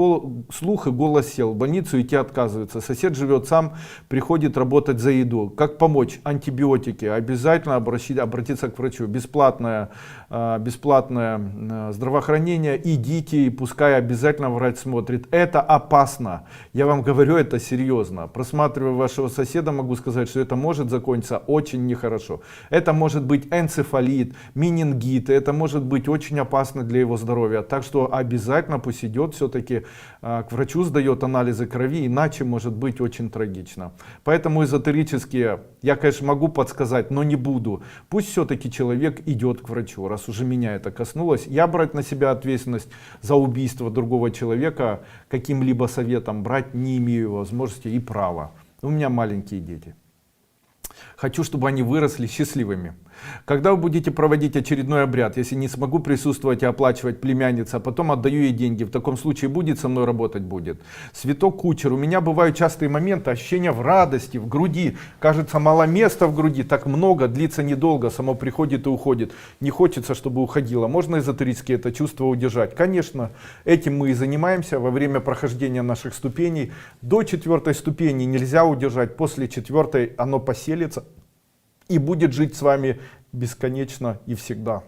слух и голос сел. В больницу идти отказывается. Сосед живет сам, приходит работать за еду. Как помочь? Антибиотики. Обязательно обратиться к врачу. Бесплатное здравоохранение. Идите, и пускай обязательно врач смотрит. Это опасно. Я вам говорю, это серьезно. Просматривая вашего соседа, могу сказать, что это может закончиться очень нехорошо. Это может быть энцефалит, менингит, это может быть очень опасно для его здоровья. Так что обязательно пусть идет все-таки к врачу, сдает анализы крови, иначе может быть очень трагично. Поэтому эзотерически я, конечно, могу подсказать, но не буду. Пусть все-таки человек идет к врачу, раз уже меня это коснулось. Я брать на себя ответственность за убийство другого человека каким-либо советом брать не имею возможности и права. У меня маленькие дети. Хочу, чтобы они выросли счастливыми. Когда вы будете проводить очередной обряд, если не смогу присутствовать и оплачивать племянница, а потом отдаю ей деньги, в таком случае будет со мной работать? Будет. Святок Кучер. У меня бывают частые моменты ощущения в радости, в груди. Кажется, мало места в груди, так много, длится недолго, само приходит и уходит. Не хочется, чтобы уходило. Можно эзотерически это чувство удержать? Конечно, этим мы и занимаемся во время прохождения наших ступеней. До 4-й ступени нельзя удержать, после 4-й оно поселится и будет жить с вами бесконечно и всегда.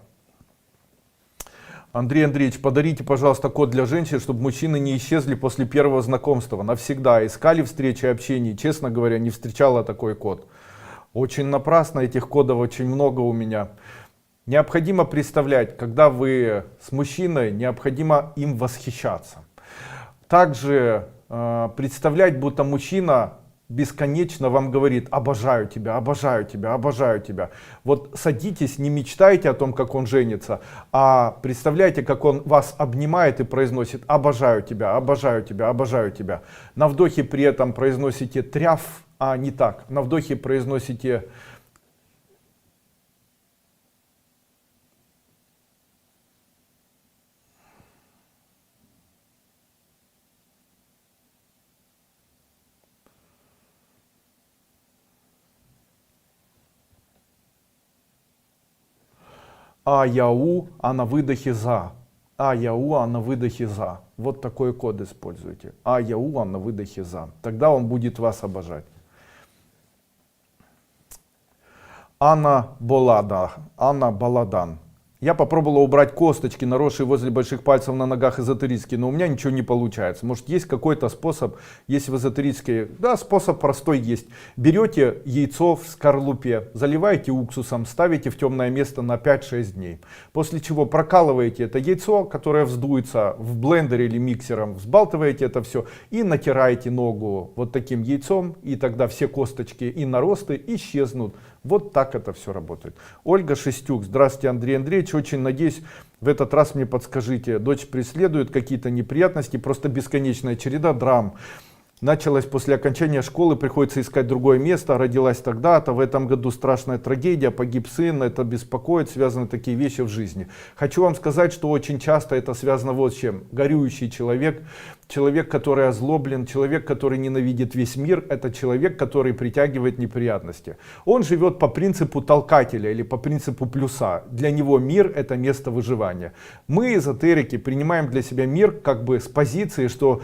Андрей Андреевич, подарите, пожалуйста, код для женщин, чтобы мужчины не исчезли после первого знакомства. Навсегда. Искали встречи и общения. Честно говоря, не встречала такой код. Очень напрасно, этих кодов очень много у меня. Необходимо представлять, когда вы с мужчиной, необходимо им восхищаться. Также представлять, будто мужчина бесконечно вам говорит: обожаю тебя, обожаю тебя, обожаю тебя. Вот садитесь, не мечтайте о том, как он женится, а представляйте, как он вас обнимает и произносит: обожаю тебя, обожаю тебя, обожаю тебя. На вдохе при этом произносите тряф, а не так. На вдохе произносите а-яу, а на выдохе за. А-яу, а на выдохе за. Вот такой код используйте. А-яу, а на выдохе за. Тогда он будет вас обожать. Анна Баладан. Я попробовала убрать косточки, наросшие возле больших пальцев на ногах, эзотерически, но у меня ничего не получается. Может, есть какой-то способ, есть в эзотерической, да, способ простой есть. Берете яйцо в скорлупе, заливаете уксусом, ставите в темное место на 5-6 дней. После чего прокалываете это яйцо, которое вздуется в блендере или миксером, взбалтываете это все и натираете ногу вот таким яйцом, и тогда все косточки и наросты исчезнут. Вот так это все работает. Ольга Шестюк. Здравствуйте, Андрей Андреевич. Очень надеюсь, в этот раз мне подскажите. Дочь преследует какие-то неприятности, просто бесконечная череда драм. Началось после окончания школы, приходится искать другое место, родилась тогда-то, в этом году страшная трагедия, погиб сын, это беспокоит, связаны такие вещи в жизни. Хочу вам сказать, что очень часто это связано вот с чем. Горюющий человек, человек, который озлоблен, человек, который ненавидит весь мир, это человек, который притягивает неприятности. Он живет по принципу толкателя или по принципу плюса. Для него мир — это место выживания. Мы, эзотерики, принимаем для себя мир как бы с позиции, что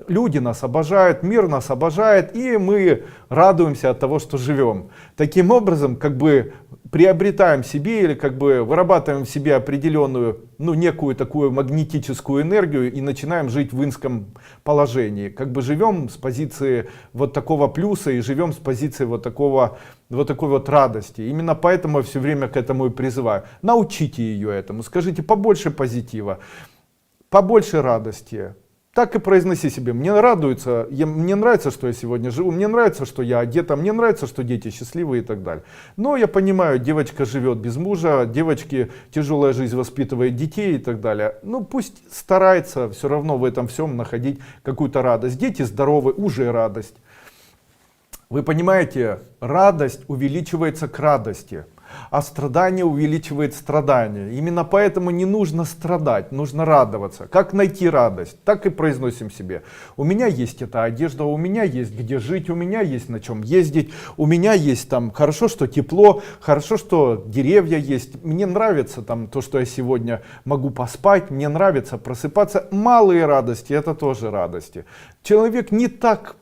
люди нас обожают, мир нас обожает, и мы радуемся от того, что живем. Таким образом, как бы приобретаем себе или как бы вырабатываем в себе определенную, некую такую магнетическую энергию и начинаем жить в инском положении. Как бы живем с позиции вот такого плюса и живем с позиции вот такой вот радости. Именно поэтому я все время к этому и призываю. Научите ее этому, скажите побольше позитива, побольше радости. Так и произноси себе: мне радуется, мне нравится, что я сегодня живу, мне нравится, что я одета, мне нравится, что дети счастливые и так далее. Но я понимаю, девочка живет без мужа, девочке тяжелая жизнь воспитывает детей и так далее. Ну пусть старается все равно в этом всем находить какую-то радость. Дети здоровы, уже радость. Вы понимаете, радость увеличивается к радости. А страдание увеличивает страдания. Именно поэтому не нужно страдать, нужно радоваться. Как найти радость? Так и произносим себе: у меня есть эта одежда, у меня есть где жить, у меня есть на чем ездить, у меня есть там, хорошо, что тепло, хорошо, что деревья есть, мне нравится там то, что я сегодня могу поспать, мне нравится просыпаться. Малые радости — это тоже радости. Человек не так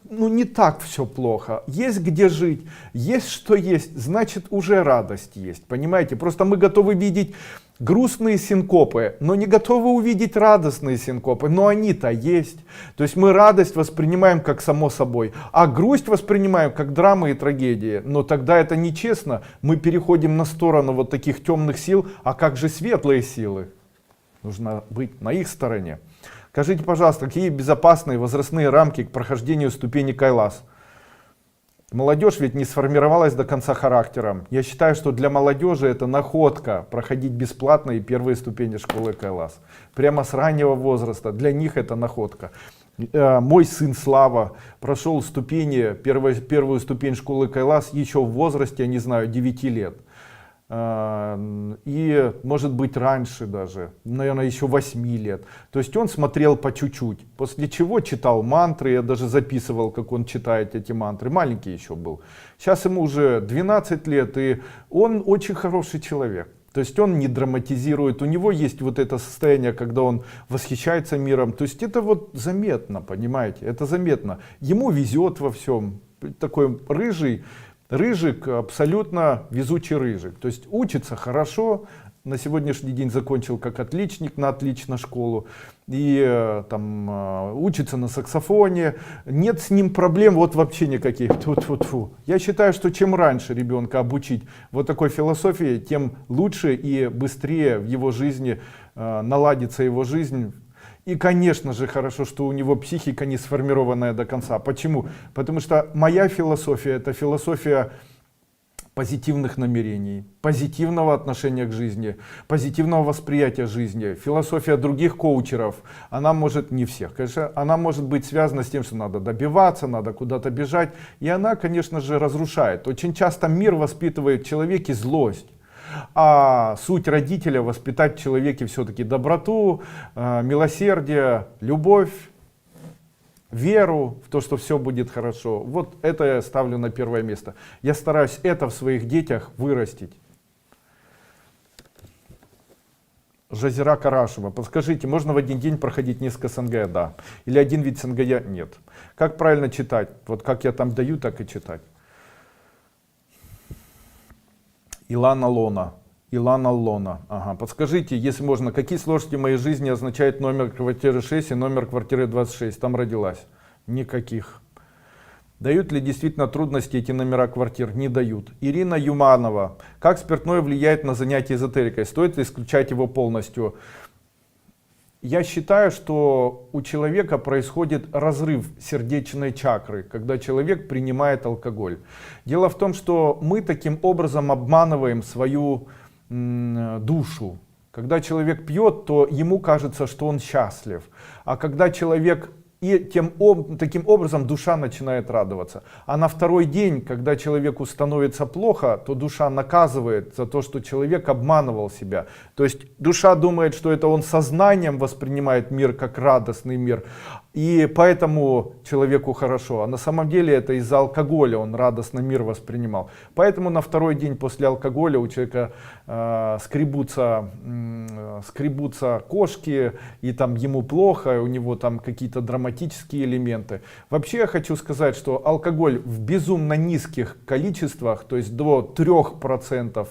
все плохо. Есть где жить, есть что есть, значит уже радость есть. Понимаете? Просто мы готовы видеть грустные синкопы, но не готовы увидеть радостные синкопы. Но они-то есть. То есть мы радость воспринимаем как само собой, а грусть воспринимаем как драмы и трагедии. Но тогда это нечестно. Мы переходим на сторону вот таких темных сил. А как же светлые силы? Нужно быть на их стороне. Скажите, пожалуйста, какие безопасные возрастные рамки к прохождению ступени Кайлас? Молодежь ведь не сформировалась до конца характером. Я считаю, что для молодежи это находка проходить бесплатно и первые ступени школы Кайлас. Прямо с раннего возраста. Для них это находка. Мой сын Слава прошел первую ступень школы Кайлас еще в возрасте, я не знаю, 9 лет. И может быть раньше даже, наверное, еще 8 лет. То есть он смотрел по чуть-чуть, после чего читал мантры. Я даже записывал, как он читает эти мантры. Маленький еще был. Сейчас ему уже 12 лет, и он очень хороший человек. То есть он не драматизирует, у него есть вот это состояние, когда он восхищается миром. То есть это вот заметно, понимаете, это заметно. Ему везет во всем. Такой рыжик, абсолютно везучий рыжик. То есть учится хорошо, на сегодняшний день закончил как отличник на отлично школу. И там учится на саксофоне. Нет с ним проблем вот вообще никаких. Тьфу-тьфу-тьфу. Я считаю, что чем раньше ребенка обучить вот такой философии, тем лучше и быстрее в его жизни наладится его жизнь. И, конечно же, хорошо, что у него психика не сформированная до конца. Почему? Потому что моя философия — это философия позитивных намерений, позитивного отношения к жизни, позитивного восприятия жизни. Философия других коучеров, она может, не всех, конечно, она может быть связана с тем, что надо добиваться, надо куда-то бежать. И она, конечно же, разрушает. Очень часто мир воспитывает в человеке злость. А суть родителя — воспитать в человеке все-таки доброту, милосердие, любовь, веру в то, что все будет хорошо. Вот это я ставлю на первое место. Я стараюсь это в своих детях вырастить. Жазира Карашева: подскажите, можно в один день проходить несколько СНГ? Да. Или один вид СНГ? Нет. Как правильно читать? Вот как я там даю, так и читать. Илана Лона. Ага. Подскажите, если можно, какие сложности в моей жизни означает номер квартиры 6 и номер квартиры 26? Там родилась. Никаких. Дают ли действительно трудности эти номера квартир? Не дают. Ирина Юманова: как спиртное влияет на занятия эзотерикой? Стоит ли исключать его полностью? Я считаю, что у человека происходит разрыв сердечной чакры, когда человек принимает алкоголь. Дело в том, что мы таким образом обманываем свою душу. Когда человек пьет, то ему кажется, что он счастлив. А когда человек таким образом душа начинает радоваться. А на второй день, когда человеку становится плохо, то душа наказывает за то, что человек обманывал себя. То есть душа думает, что это он сознанием воспринимает мир как радостный мир, и поэтому человеку хорошо. А на самом деле это из-за алкоголя он радостный мир воспринимал. Поэтому на второй день после алкоголя у человека скребутся кошки, и там ему плохо, у него там какие-то драматические элементы. Вообще я хочу сказать, что алкоголь в безумно низких количествах, то есть до 3%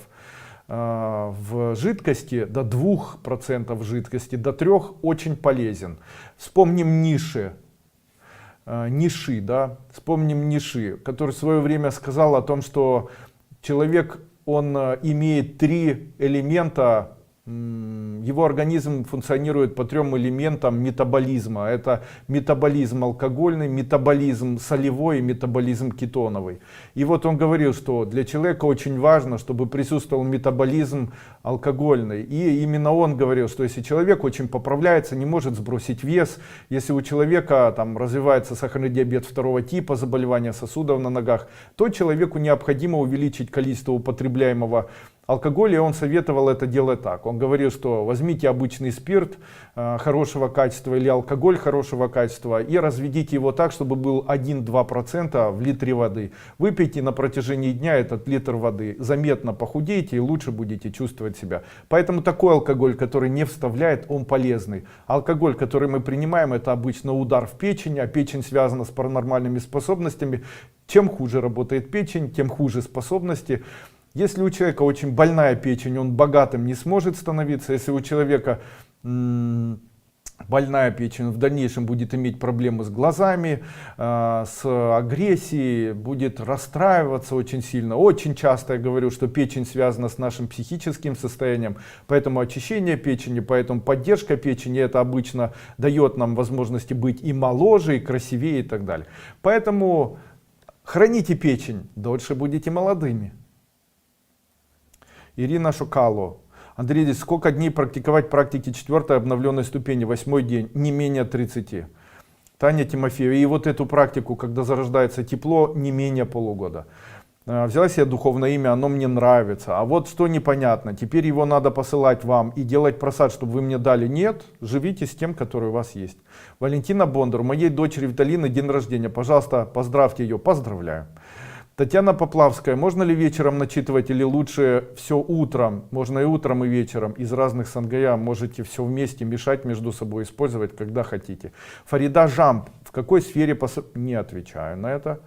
в жидкости, до 2% в жидкости, до 3% очень полезен. Вспомним Ниши, да? Вспомним Ниши, который в свое время сказал о том, что человек, он имеет 3 элемента его организм функционирует по 3 элементам метаболизма. Это метаболизм алкогольный, метаболизм солевой и метаболизм кетоновый. И вот он говорил, что для человека очень важно, чтобы присутствовал метаболизм алкогольный. И именно он говорил, что если человек очень поправляется, не может сбросить вес, если у человека там развивается сахарный диабет 2 типа, заболевания сосудов на ногах, то человеку необходимо увеличить количество употребляемого алкоголя, и он советовал это делать так. Он говорил, что возьмите обычный спирт хорошего качества или алкоголь хорошего качества и разведите его так, чтобы был 1-2% в литре воды. Выпейте на протяжении дня этот литр воды, заметно похудеете и лучше будете чувствовать себя. Поэтому такой алкоголь, который не вставляет, он полезный. Алкоголь, который мы принимаем, это обычно удар в печень, а печень связана с паранормальными способностями. Чем хуже работает печень, тем хуже способности. Если у человека очень больная печень, он богатым не сможет становиться. Если у человека больная печень, в дальнейшем будет иметь проблемы с глазами, с агрессией, будет расстраиваться очень сильно. Очень часто я говорю, что печень связана с нашим психическим состоянием, поэтому очищение печени, поэтому поддержка печени, это обычно дает нам возможности быть и моложе, и красивее и так далее. Поэтому храните печень, дольше будете молодыми. Ирина Шукало. Андрей, здесь сколько дней практиковать практики 4 обновленной ступени, 8 день, не менее 30. Таня Тимофеева. И вот эту практику, когда зарождается тепло, не менее полугода. Взяла себе духовное имя, оно мне нравится. А вот что непонятно, теперь его надо посылать вам и делать просад, чтобы вы мне дали. Нет, живите с тем, который у вас есть. Валентина Бондар. У моей дочери Виталины день рождения. Пожалуйста, поздравьте ее. Поздравляю. Татьяна Поплавская. Можно ли вечером начитывать или лучше все утром? Можно и утром, и вечером. Из разных сангая можете все вместе мешать между собой, использовать, когда хотите. Фарида Жамп. В какой сфере Не отвечаю на это.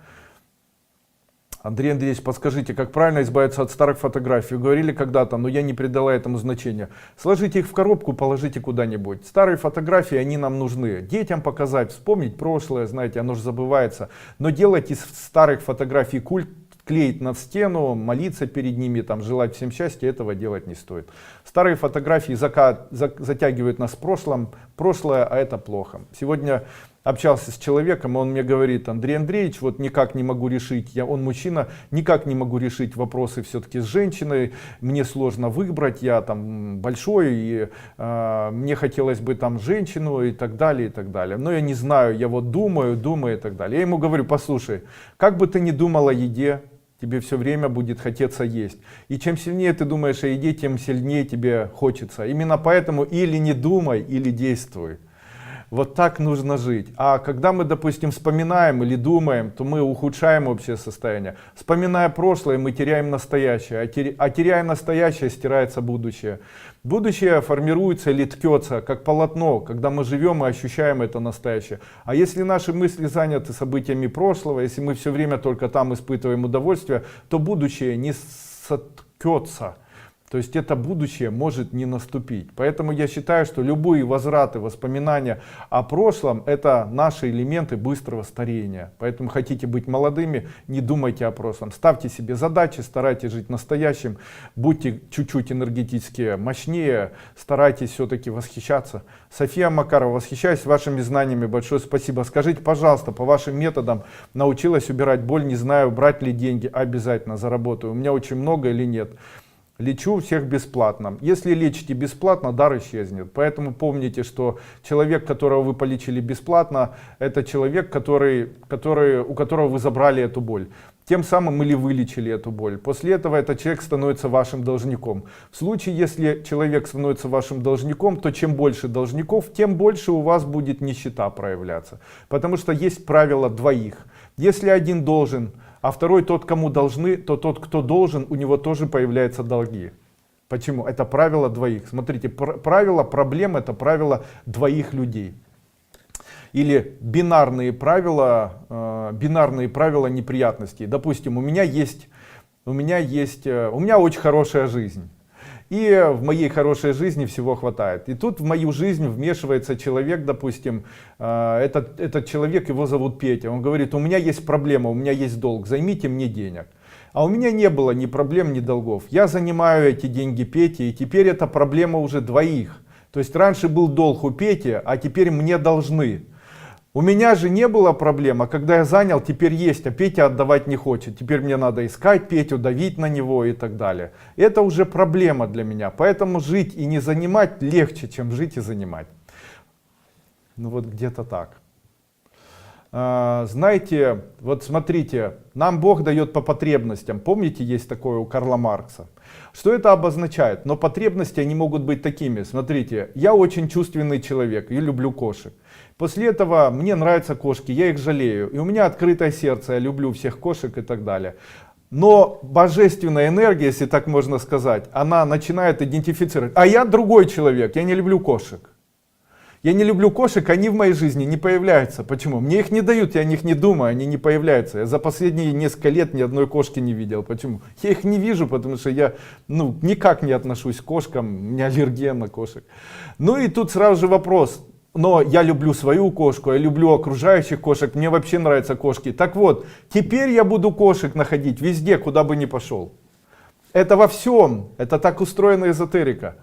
Андрей Андреевич, подскажите, как правильно избавиться от старых фотографий? Вы говорили когда-то, но я не придала этому значения. Сложите их в коробку, положите куда-нибудь. Старые фотографии, они нам нужны. Детям показать, вспомнить прошлое, знаете, оно же забывается. Но делать из старых фотографий культ, клеить на стену, молиться перед ними, там, желать всем счастья, этого делать не стоит. Старые фотографии затягивают нас в прошлое, а это плохо. Сегодня общался с человеком, и он мне говорит: Андрей Андреевич, вот никак не могу решить, он мужчина, никак не могу решить вопросы все-таки с женщиной, мне сложно выбрать, я там большой, и мне хотелось бы там женщину и так далее, и так далее. Но я не знаю, я вот думаю и так далее. Я ему говорю: послушай, как бы ты ни думал о еде, тебе все время будет хотеться есть. И чем сильнее ты думаешь о еде, тем сильнее тебе хочется. Именно поэтому или не думай, или действуй. Вот так нужно жить. А когда мы, допустим, вспоминаем или думаем, то мы ухудшаем общее состояние. Вспоминая прошлое, мы теряем настоящее. А теряя настоящее, стирается будущее. Будущее формируется или ткется, как полотно, когда мы живем и ощущаем это настоящее. А если наши мысли заняты событиями прошлого, если мы все время только там испытываем удовольствие, то будущее не соткется. То есть это будущее может не наступить. Поэтому я считаю, что любые возвраты, воспоминания о прошлом — это наши элементы быстрого старения. Поэтому хотите быть молодыми, не думайте о прошлом. Ставьте себе задачи, старайтесь жить настоящим, будьте чуть-чуть энергетически мощнее, старайтесь все-таки восхищаться. София Макарова, восхищаюсь вашими знаниями, большое спасибо. Скажите, пожалуйста, по вашим методам научилась убирать боль, не знаю, брать ли деньги, обязательно заработаю. У меня очень много или нет. Лечу всех бесплатно. Если лечите бесплатно, дар исчезнет. Поэтому помните, что человек, которого вы полечили бесплатно, это человек, у которого вы забрали эту боль. Тем самым или вылечили эту боль. После этого этот человек становится вашим должником. В случае, если человек становится вашим должником, то чем больше должников, тем больше у вас будет нищета проявляться. Потому что есть правило двоих. Если один должен, а второй тот, кому должны, то тот, кто должен, у него тоже появляются долги. Почему? Это правило двоих. Смотрите, правило проблем — это правило двоих людей. Или бинарные правила неприятностей. Допустим, у меня очень хорошая жизнь. И в моей хорошей жизни всего хватает. И тут в мою жизнь вмешивается человек, допустим, этот человек, его зовут Петя. Он говорит, у меня есть проблема, у меня есть долг, займите мне денег. А у меня не было ни проблем, ни долгов. Я занимаю эти деньги Пете, и теперь это проблема уже двоих. То есть раньше был долг у Пети, а теперь мне должны. У меня же не было проблем, а когда я занял, теперь есть, а Петя отдавать не хочет. Теперь мне надо искать Петю, давить на него и так далее. Это уже проблема для меня, поэтому жить и не занимать легче, чем жить и занимать. Ну вот где-то так. Знаете, вот смотрите, нам Бог дает по потребностям. Помните, есть такое у Карла Маркса? Что это обозначает? Но потребности, они могут быть такими. Смотрите, я очень чувственный человек, я люблю кошек. После этого мне нравятся кошки, я их жалею. И у меня открытое сердце, я люблю всех кошек и так далее. Но божественная энергия, если так можно сказать, она начинает идентифицировать. А я другой человек, я не люблю кошек. Я не люблю кошек, они в моей жизни не появляются. Почему? Мне их не дают, я о них не думаю, они не появляются. Я за последние несколько лет ни одной кошки не видел. Почему? Я их не вижу, потому что я никак не отношусь к кошкам, у меня аллергия на кошек. Ну и тут сразу же вопрос. Но я люблю свою кошку, я люблю окружающих кошек, мне вообще нравятся кошки. Так вот, теперь я буду кошек находить везде, куда бы ни пошел. Это во всем, это так устроена эзотерика.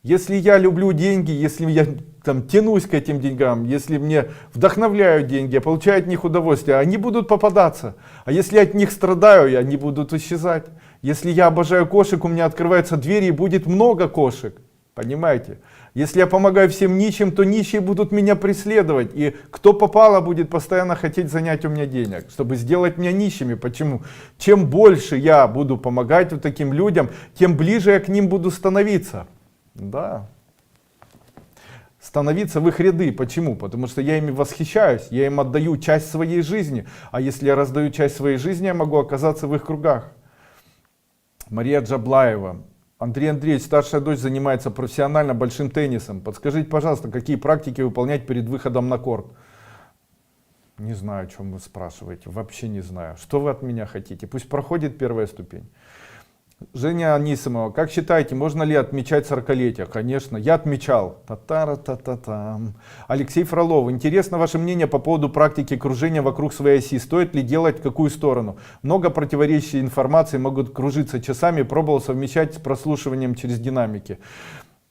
Если я люблю деньги, если я тянусь к этим деньгам, если мне вдохновляют деньги, я получаю от них удовольствие, они будут попадаться. А если я от них страдаю, они будут исчезать. Если я обожаю кошек, у меня открываются двери и будет много кошек. Понимаете? Если я помогаю всем нищим, то нищие будут меня преследовать. И кто попало, будет постоянно хотеть занять у меня денег, чтобы сделать меня нищими. Почему? Чем больше я буду помогать вот таким людям, тем ближе я к ним буду становиться. Да. Становиться в их ряды. Почему? Потому что я ими восхищаюсь, я им отдаю часть своей жизни. А если я раздаю часть своей жизни, я могу оказаться в их кругах. Мария Джаблаева. Андрей Андреевич, старшая дочь занимается профессионально большим теннисом. Подскажите, пожалуйста, какие практики выполнять перед выходом на корт? Не знаю, о чем вы спрашиваете. Вообще не знаю. Что вы от меня хотите? Пусть проходит первая ступень. Женя Анисимова, как считаете, можно ли отмечать 40-летие? Конечно, я отмечал. Та-та-та-та-там. Алексей Фролов, интересно ваше мнение по поводу практики кружения вокруг своей оси. Стоит ли делать в какую сторону? Много противоречий информации могут кружиться часами. Пробовал совмещать с прослушиванием через динамики.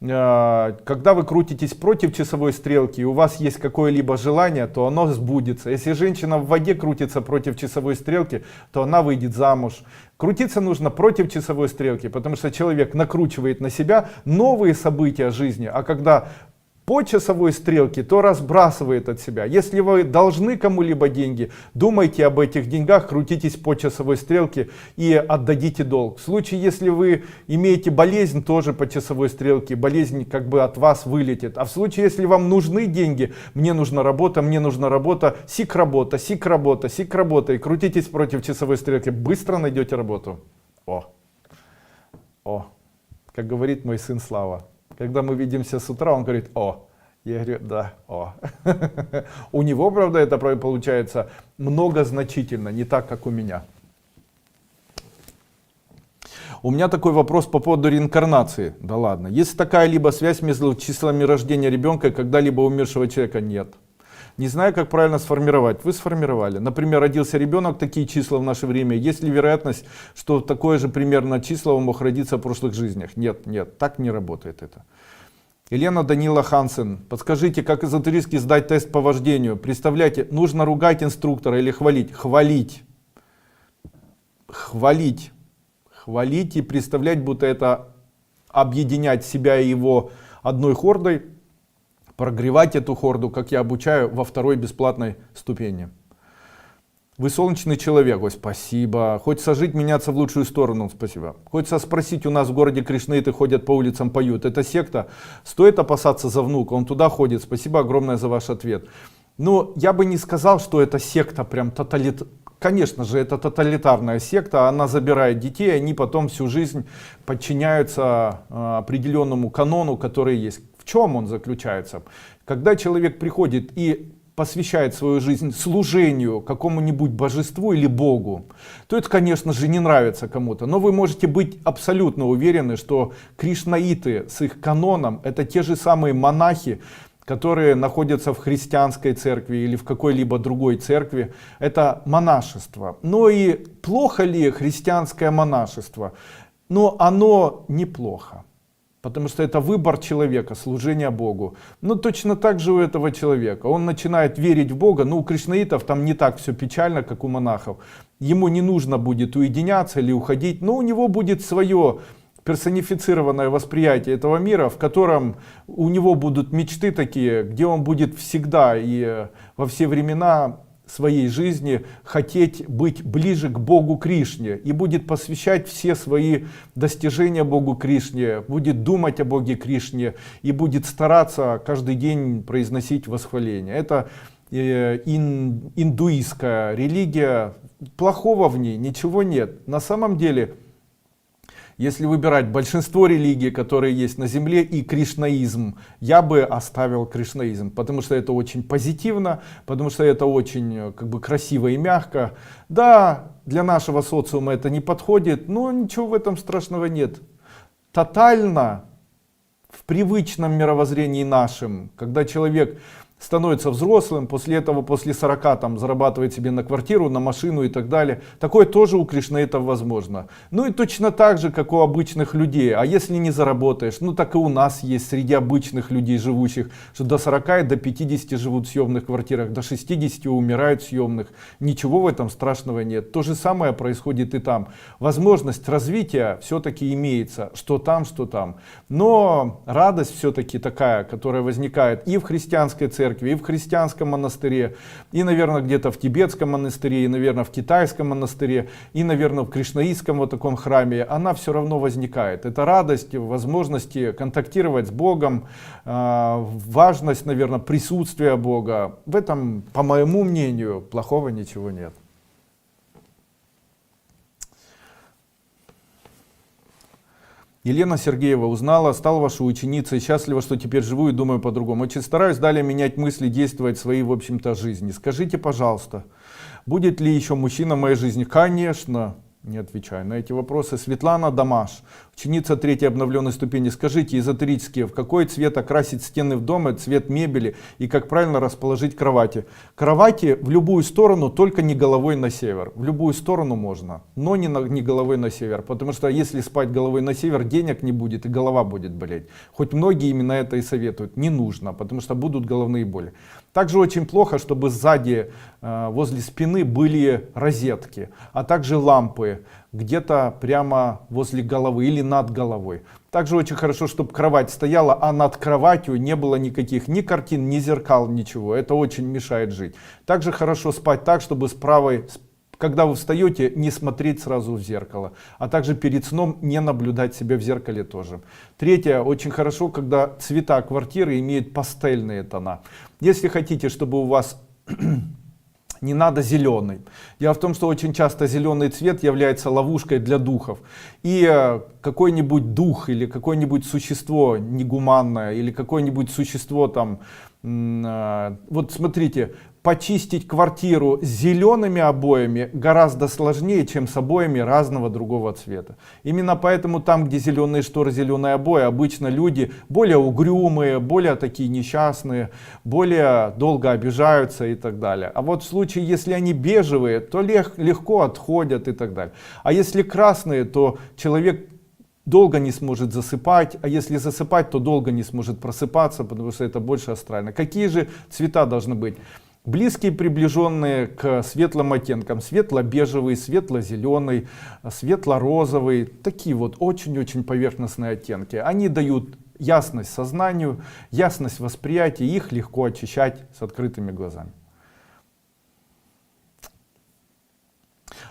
Когда вы крутитесь против часовой стрелки и у вас есть какое-либо желание, то оно сбудется. Если женщина в воде крутится против часовой стрелки, то она выйдет замуж. Крутиться нужно против часовой стрелки, потому что человек накручивает на себя новые события жизни, а когда по часовой стрелке, то разбрасывает от себя. Если вы должны кому-либо деньги, думайте об этих деньгах, крутитесь по часовой стрелке и отдадите долг. В случае, если вы имеете болезнь, тоже по часовой стрелке, болезнь как бы от вас вылетит. А в случае, если вам нужны деньги, мне нужна работа, сик работа, сик работа, сик работа, и крутитесь против часовой стрелки, быстро найдете работу. Как говорит мой сын Слава. Когда мы видимся с утра, он говорит, я говорю, да, У него, правда, это получается многозначительно, не так, как у меня. У меня такой вопрос по поводу реинкарнации. Да ладно. Есть такая либо связь между числами рождения ребенка и когда-либо умершего человека? Нет. Не знаю, как правильно сформировать. Вы сформировали. Например, родился ребенок, такие числа в наше время. Есть ли вероятность, что такое же примерно число он мог родиться в прошлых жизнях? Нет, нет, так не работает это. Елена Данила Хансен. Подскажите, как эзотерически сдать тест по вождению? Представляете, нужно ругать инструктора или хвалить? Хвалить. Хвалить. Хвалить и представлять, будто это объединять себя и его одной хордой. Прогревать эту хорду, как я обучаю, во второй бесплатной ступени. Вы солнечный человек, ой, спасибо. Хочется жить, меняться в лучшую сторону, спасибо. Хочется спросить, у нас в городе кришнаиты ходят по улицам, поют. Это секта? Стоит опасаться за внука? Он туда ходит. Спасибо огромное за ваш ответ. Но я бы не сказал, что это секта прям тоталитарная. Конечно же, это тоталитарная секта, она забирает детей, они потом всю жизнь подчиняются определенному канону, который есть. В чем он заключается? Когда человек приходит и посвящает свою жизнь служению какому-нибудь божеству или Богу, то это, конечно же, не нравится кому-то. Но вы можете быть абсолютно уверены, что кришнаиты с их каноном — это те же самые монахи, которые находятся в христианской церкви или в какой-либо другой церкви. Это монашество. Но и плохо ли христианское монашество? Но оно неплохо. Потому что это выбор человека, служение Богу. Но точно так же у этого человека. Он начинает верить в Бога. Ну, у кришнаитов там не так все печально, как у монахов. Ему не нужно будет уединяться или уходить. Но у него будет свое персонифицированное восприятие этого мира, в котором у него будут мечты такие, где он будет всегда и во все времена своей жизни хотеть быть ближе к Богу Кришне и будет посвящать все свои достижения Богу Кришне, будет думать о Боге Кришне и будет стараться каждый день произносить восхваление. Это индуистская религия, плохого в ней ничего нет. На самом деле, если выбирать большинство религий, которые есть на земле, и кришнаизм, я бы оставил кришнаизм, потому что это очень позитивно, потому что это очень как бы красиво и мягко. Да, для нашего социума это не подходит, но ничего в этом страшного нет. Тотально в привычном мировоззрении нашем, когда человек становится взрослым, после этого, после 40 там, зарабатывает себе на квартиру, на машину и так далее. Такое тоже у кришнаитов возможно. Ну и точно так же, как у обычных людей. А если не заработаешь, ну так и у нас есть среди обычных людей, живущих, что до 40 и до 50 живут в съемных квартирах, до 60 умирают в съемных. Ничего в этом страшного нет. То же самое происходит и там. Возможность развития все-таки имеется, что там, что там. Но радость все-таки такая, которая возникает и в христианской церкви, и в христианском монастыре, и, наверное, где-то в тибетском монастыре, и, наверное, в китайском монастыре, и, наверное, в кришнаистском вот таком храме, она все равно возникает. Это радость возможности контактировать с Богом, важность, наверное, присутствия Бога. В этом, по моему мнению, плохого ничего нет. Елена Сергеева: узнала, стала вашей ученицей, счастлива, что теперь живу и думаю по-другому. Очень стараюсь далее менять мысли, действовать в своей, в общем-то, жизни. Скажите, пожалуйста, будет ли еще мужчина в моей жизни? Конечно. Не отвечаю на эти вопросы. Светлана Дамаш, ученица 3-й обновленной ступени. Скажите эзотерически, в какой цвет окрасить стены в доме, цвет мебели и как правильно расположить кровати? Кровати в любую сторону, только не головой на север. В любую сторону можно, но не головой на север. Потому что если спать головой на север, денег не будет и голова будет болеть. Хоть многие именно это и советуют. Не нужно, потому что будут головные боли. Также очень плохо, чтобы сзади, возле спины были розетки, а также лампы где-то прямо возле головы или над головой. Также очень хорошо, чтобы кровать стояла, а над кроватью не было никаких ни картин, ни зеркал, ничего. Это очень мешает жить. Также хорошо спать так, чтобы с правой, когда вы встаете, не смотреть сразу в зеркало, а также перед сном не наблюдать себя в зеркале тоже. Третье, очень хорошо, когда цвета квартиры имеют пастельные тона. Если хотите, чтобы у вас не надо зеленый. Дело в том, что очень часто зеленый цвет является ловушкой для духов. И какой-нибудь дух или какое-нибудь существо негуманное, или какое-нибудь существо там, вот смотрите, почистить квартиру с зелеными обоями гораздо сложнее, чем с обоями разного другого цвета. Именно поэтому там, где зеленые шторы, зеленые обои, обычно люди более угрюмые, более такие несчастные, более долго обижаются и так далее. А вот в случае, если они бежевые, то легко отходят и так далее. А если красные, то человек долго не сможет засыпать, а если засыпать, то долго не сможет просыпаться, потому что это больше астрально. Какие же цвета должны быть? Близкие, приближенные к светлым оттенкам: светло-бежевый, светло-зеленый, светло-розовый. Такие вот очень-очень поверхностные оттенки. Они дают ясность сознанию, ясность восприятия, их легко очищать с открытыми глазами.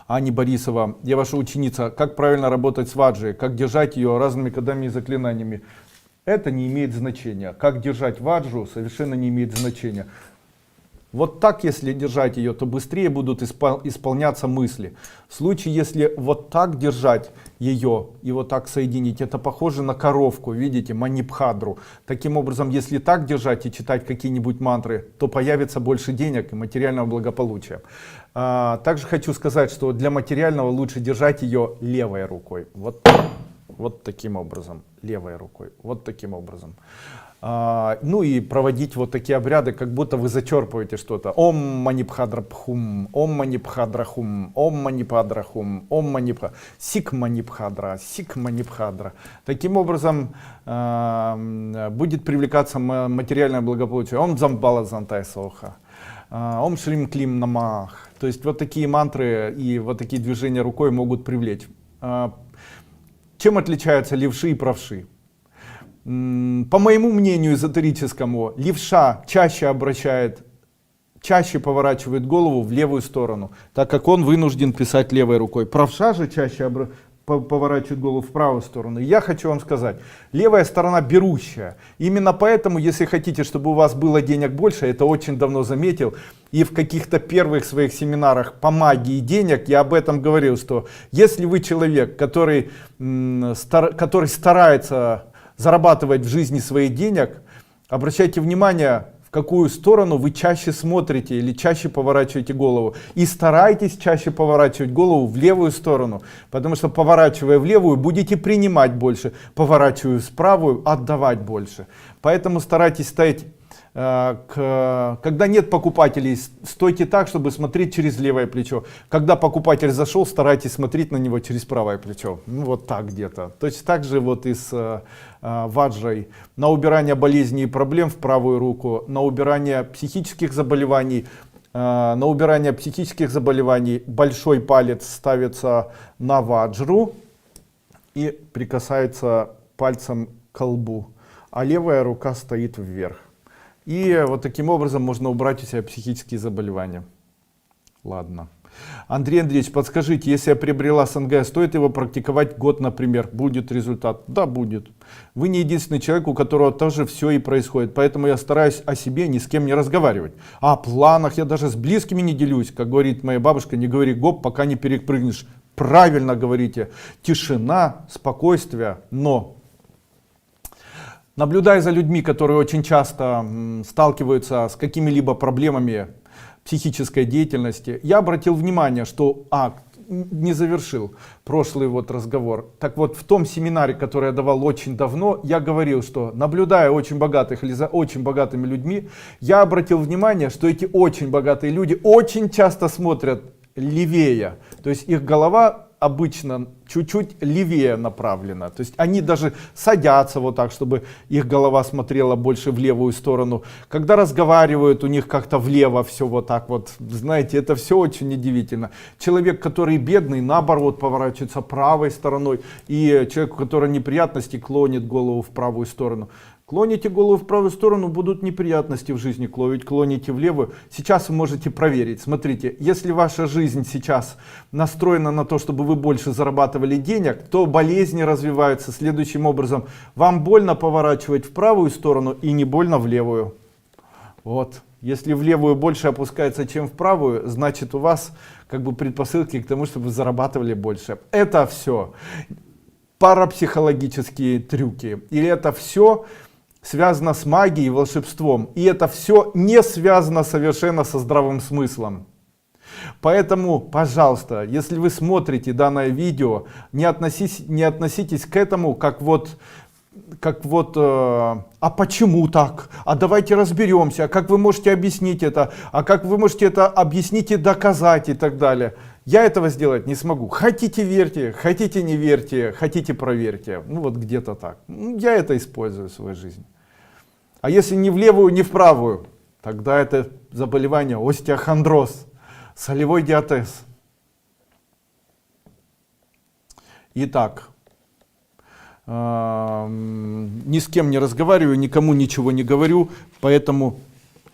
Аня Борисова: я ваша ученица. Как правильно работать с ваджей? Как держать ее разными кодами и заклинаниями? Это не имеет значения. Как держать ваджу, совершенно не имеет значения. Вот так, если держать ее, то быстрее будут исполняться мысли. В случае, если вот так держать ее и вот так соединить, это похоже на коровку, видите, манипхадру. Таким образом, если так держать и читать какие-нибудь мантры, то появится больше денег и материального благополучия. Также хочу сказать, что для материального лучше держать ее левой рукой. Вот таким образом, левой рукой, вот таким образом. Ну и проводить вот такие обряды, как будто вы зачерпываете что-то. Ом манипхадра пхум, ом манипхадра хум, ом манипхадра хум, ом манипхадра, сик манипхадра. Таким образом будет привлекаться материальное благополучие. Ом дзамбала зантай соха, ом шрим клим намах. То есть вот такие мантры и вот такие движения рукой могут привлечь. Чем отличаются левши и правши? По моему мнению эзотерическому, левша чаще поворачивает голову в левую сторону, так как он вынужден писать левой рукой. Правша же чаще поворачивает голову в правую сторону. И я хочу вам сказать, левая сторона берущая. Именно поэтому, если хотите, чтобы у вас было денег больше, это очень давно заметил, и в каких-то первых своих семинарах по магии денег я об этом говорил, что если вы человек, который старается зарабатывать в жизни своих денег, обращайте внимание, в какую сторону вы чаще смотрите или чаще поворачиваете голову. И старайтесь чаще поворачивать голову в левую сторону, потому что поворачивая в левую, будете принимать больше, поворачивая в правую, отдавать больше. Поэтому старайтесь стоять, когда нет покупателей, стойте так, чтобы смотреть через левое плечо. Когда покупатель зашел, старайтесь смотреть на него через правое плечо. Ну вот так где-то. Точно так же вот и с ваджрой. На убирание болезней и проблем в правую руку, на убирание психических заболеваний. Большой палец ставится на ваджру и прикасается пальцем к колбу, а левая рука стоит вверх. И вот таким образом можно убрать у себя психические заболевания. Ладно. Андрей Андреевич, подскажите, если я приобрела СНГ, стоит его практиковать год, например, будет результат? Да, будет. Вы не единственный человек, у которого тоже все и происходит, поэтому я стараюсь о себе ни с кем не разговаривать. О планах я даже с близкими не делюсь, как говорит моя бабушка, не говори гоп, пока не перепрыгнешь. Правильно говорите, тишина, спокойствие, но... Наблюдая за людьми, которые очень часто сталкиваются с какими-либо проблемами психической деятельности, я обратил внимание, что не завершил прошлый вот разговор. Так вот, в том семинаре, который я давал очень давно, я говорил, что наблюдая очень богатых или за очень богатыми людьми, я обратил внимание, что эти очень богатые люди очень часто смотрят левее, то есть их голова обычно чуть-чуть левее направлена. То есть они даже садятся вот так, чтобы их голова смотрела больше в левую сторону. Когда разговаривают, у них как-то влево все вот так вот. Знаете, это все очень удивительно. Человек, который бедный, наоборот, поворачивается правой стороной. И человек, у которого неприятности, клонит голову в правую сторону. Клоните голову в правую сторону, будут неприятности в жизни, клоните в левую. Сейчас вы можете проверить. Смотрите, если ваша жизнь сейчас настроена на то, чтобы вы больше зарабатывали денег, то болезни развиваются следующим образом. Вам больно поворачивать в правую сторону и не больно в левую. Вот. Если в левую больше опускается, чем в правую, значит у вас как бы предпосылки к тому, чтобы вы зарабатывали больше. Это все парапсихологические трюки. Или это все связано с магией и волшебством. И это все не связано совершенно со здравым смыслом. Поэтому, пожалуйста, если вы смотрите данное видео, не относитесь к этому как а почему так? А давайте разберемся. А как вы можете объяснить это? А как вы можете это объяснить и доказать и так далее? Я этого сделать не смогу. Хотите верьте, хотите не верьте, хотите проверьте. Ну вот где-то так. Я это использую в своей жизни. А если не в левую, не в правую, тогда это заболевание остеохондроз, солевой диатез. Итак, ни с кем не разговариваю, никому ничего не говорю,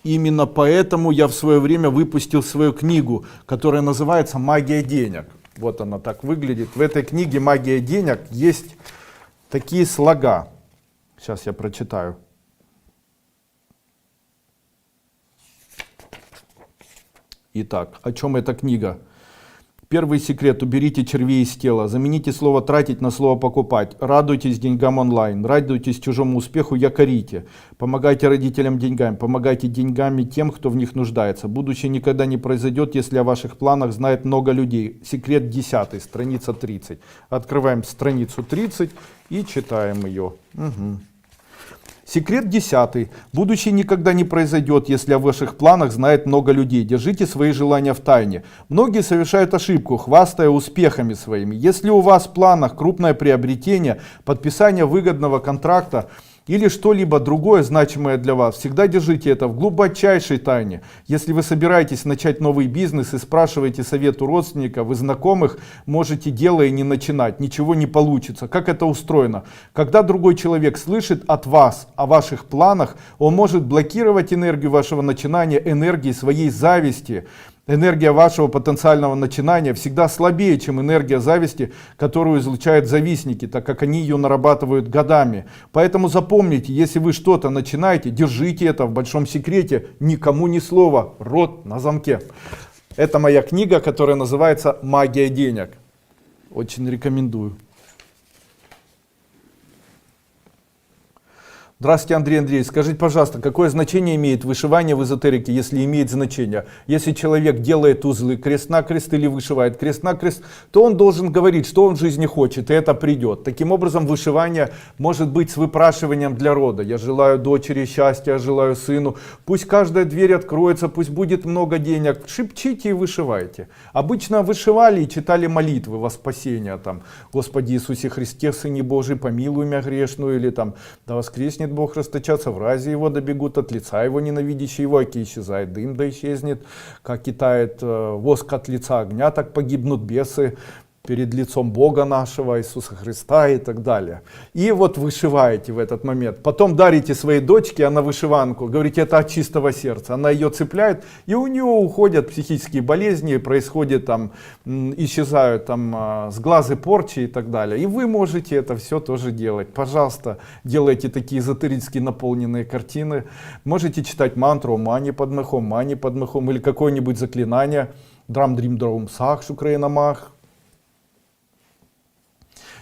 именно поэтому я в свое время выпустил свою книгу, которая называется «Магия денег». Вот она так выглядит. В этой книге «Магия денег» есть такие слога. Сейчас я прочитаю. Итак, о чем эта книга? Первый секрет: уберите червей из тела. Замените слово «тратить» на слово «покупать». Радуйтесь деньгам онлайн. Радуйтесь чужому успеху, якорите. Помогайте родителям деньгами. Помогайте деньгами тем, кто в них нуждается. Будущее никогда не произойдет, если о ваших планах знает много людей. Секрет 10, страница 30. Открываем страницу 30 и читаем ее. Угу. Секрет 10. Будущее никогда не произойдет, если о ваших планах знает много людей. Держите свои желания в тайне. Многие совершают ошибку, хвастая успехами своими. Если у вас в планах крупное приобретение, подписание выгодного контракта или что-либо другое значимое для вас, всегда держите это в глубочайшей тайне. Если вы собираетесь начать новый бизнес и спрашиваете совет у родственников и знакомых, можете дело и не начинать, ничего не получится. Как это устроено? Когда другой человек слышит от вас о ваших планах, он может блокировать энергию вашего начинания энергией своей зависти. Энергия вашего потенциального начинания всегда слабее, чем энергия зависти, которую излучают завистники, так как они ее нарабатывают годами. Поэтому запомните, если вы что-то начинаете, держите это в большом секрете, никому ни слова, рот на замке. Это моя книга, которая называется «Магия денег». Очень рекомендую. Здравствуйте, Андрей Андреевич. Скажите, пожалуйста, какое значение имеет вышивание в эзотерике, если имеет значение? Если человек делает узлы крест-накрест или вышивает крест-накрест, то он должен говорить, что он в жизни хочет, и это придет. Таким образом, вышивание может быть с выпрашиванием для рода. Я желаю дочери счастья, я желаю сыну. Пусть каждая дверь откроется, пусть будет много денег. Шепчите и вышивайте. Обычно вышивали и читали молитвы во спасение. Там, Господи Иисусе Христе, Сыне Божий, помилуй меня грешную, или там, да воскреснет Бог расточаться, в разе его добегут, от лица его ненавидящие его, аки исчезает дым, да исчезнет, как китает воск от лица огня, так погибнут бесы перед лицом Бога нашего, Иисуса Христа и так далее. И вот вышиваете в этот момент. Потом дарите своей дочке, она вышиванку, говорите, это от чистого сердца. Она ее цепляет, и у нее уходят психические болезни, происходит там, исчезают там сглазы, порчи и так далее. И вы можете это все тоже делать. Пожалуйста, делайте такие эзотерически наполненные картины. Можете читать мантру мани падмехом, или какое-нибудь заклинание. Драм дрим дром сах шукрейнамах.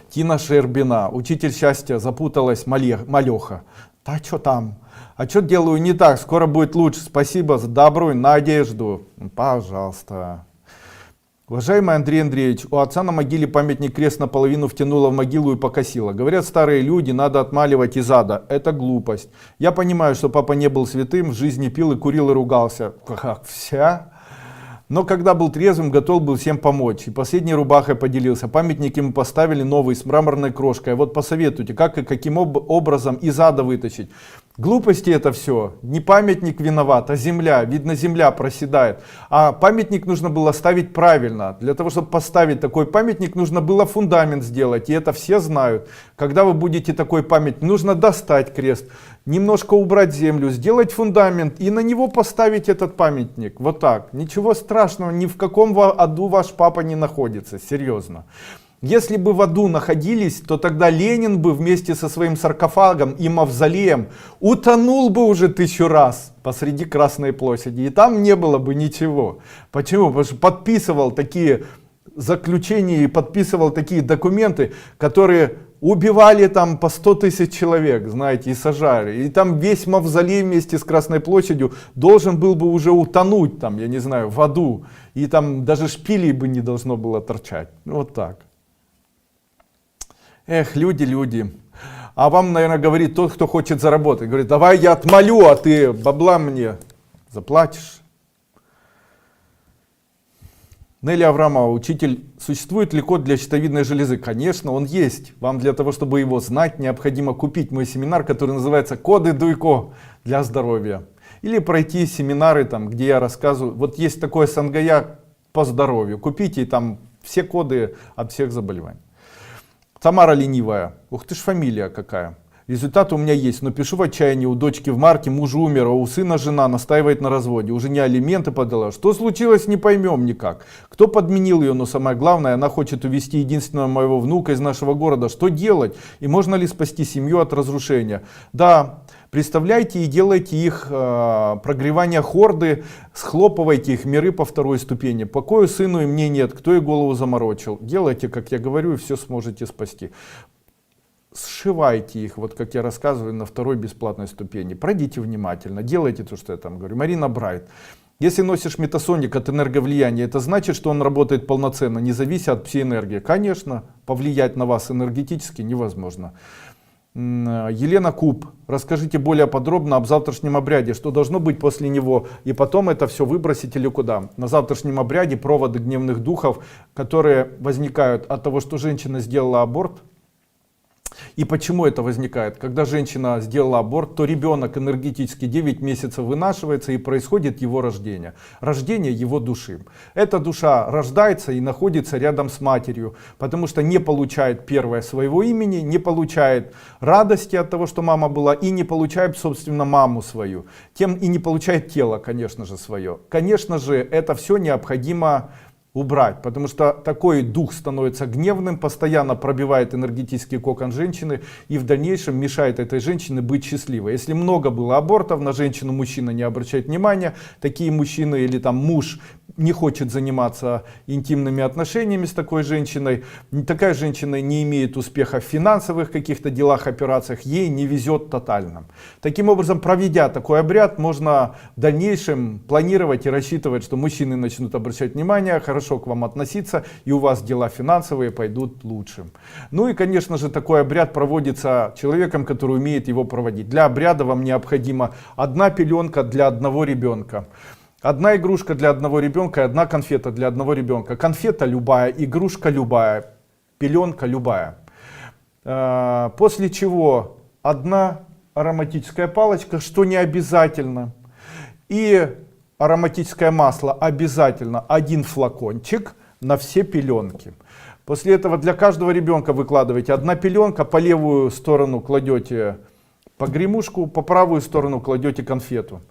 Тина Шербина, учитель счастья, запуталась, малеха. Да что там? А что делаю не так? Скоро будет лучше. Спасибо за добрую надежду. Пожалуйста. Уважаемый Андрей Андреевич, у отца на могиле памятник крест наполовину втянула в могилу и покосила. Говорят, старые люди надо отмаливать из ада. Это глупость. Я понимаю, что папа не был святым, в жизни пил и курил и ругался. Как вся? Но когда был трезвым, готов был всем помочь. И последней рубахой поделился. Памятник ему поставили новый, с мраморной крошкой. Вот посоветуйте, как и каким образом из ада вытащить. Глупости это все. Не памятник виноват, а земля. Видно, земля проседает. А памятник нужно было ставить правильно. Для того, чтобы поставить такой памятник, нужно было фундамент сделать. И это все знают. Когда вы будете такой памятник, нужно достать крест, немножко убрать землю, сделать фундамент и на него поставить этот памятник. Вот так. Ничего страшного, ни в каком аду ваш папа не находится. Серьезно. Если бы в аду находились, то тогда Ленин бы вместе со своим саркофагом и мавзолеем утонул бы уже 1000 раз посреди Красной площади. И там не было бы ничего. Почему? Потому что подписывал такие заключения и подписывал такие документы, которые убивали там по 100 000 человек, знаете, и сажали. И там весь мавзолей вместе с Красной площадью должен был бы уже утонуть, там, я не знаю, в аду. И там даже шпилей бы не должно было торчать. Вот так. Эх, люди. А вам, наверное, говорит тот, кто хочет заработать. Говорит, давай я отмолю, а ты бабла мне заплатишь. Нелли Аврамова, учитель, существует ли код для щитовидной железы? Конечно, он есть. Вам для того, чтобы его знать, необходимо купить мой семинар, который называется «Коды Дуйко для здоровья». Или пройти семинары, там, где я рассказываю. Вот есть такое сангая по здоровью. Купите, и там все коды от всех заболеваний. Тамара Ленивая. Ух ты ж, фамилия какая. Результат у меня есть, но пишу в отчаянии. У дочки в марте муж умер, а у сына жена настаивает на разводе. Уже не алименты подала. Что случилось, не поймем никак. Кто подменил ее, но самое главное, она хочет увезти единственного моего внука из нашего города. Что делать? И можно ли спасти семью от разрушения? Да, Представляйте и делайте их прогревание хорды, схлопывайте их миры по второй ступени. Покою сыну и мне нет, кто и голову заморочил. Делайте, как я говорю, и все сможете спасти. Сшивайте их, вот как я рассказываю, на второй бесплатной ступени. Пройдите внимательно, делайте то, что я там говорю. Марина Брайт. Если носишь метасоник от энерговлияния, это значит, что он работает полноценно, не завися от псиэнергии. Конечно, повлиять на вас энергетически невозможно. Елена Куб, расскажите более подробно об завтрашнем обряде, что должно быть после него, и потом это все выбросить или куда. На завтрашнем обряде проводы гневных духов, которые возникают от того, что женщина сделала аборт. И почему это возникает? Когда женщина сделала аборт, то ребенок энергетически 9 месяцев вынашивается и происходит его рождение. Рождение его души. Эта душа рождается и находится рядом с матерью, потому что не получает первое своего имени, не получает радости от того, что мама была, и не получает, собственно, маму свою. Тем и не получает тело, конечно же, свое. Конечно же, это все необходимо убрать, потому что такой дух становится гневным, постоянно пробивает энергетический кокон женщины и в дальнейшем мешает этой женщине быть счастливой. Если много было абортов, на женщину мужчина не обращает внимания, такие мужчины или там муж не хочет заниматься интимными отношениями с такой женщиной, такая женщина не имеет успеха в финансовых каких-то делах, операциях, ей не везет тотально. Таким образом, проведя такой обряд, можно в дальнейшем планировать и рассчитывать, что мужчины начнут обращать внимание, хорошо к вам относиться, и у вас дела финансовые пойдут лучше. Ну и, конечно же, такой обряд проводится человеком, который умеет его проводить. Для обряда вам необходима одна пеленка для одного ребенка. Одна игрушка для одного ребенка и одна конфета для одного ребенка. Конфета любая, игрушка любая, пеленка любая. После чего одна ароматическая палочка, что не обязательно. И ароматическое масло обязательно один флакончик на все пеленки. После этого для каждого ребенка выкладываете одна пеленка, по левую сторону кладете погремушку, по правую сторону кладете конфету.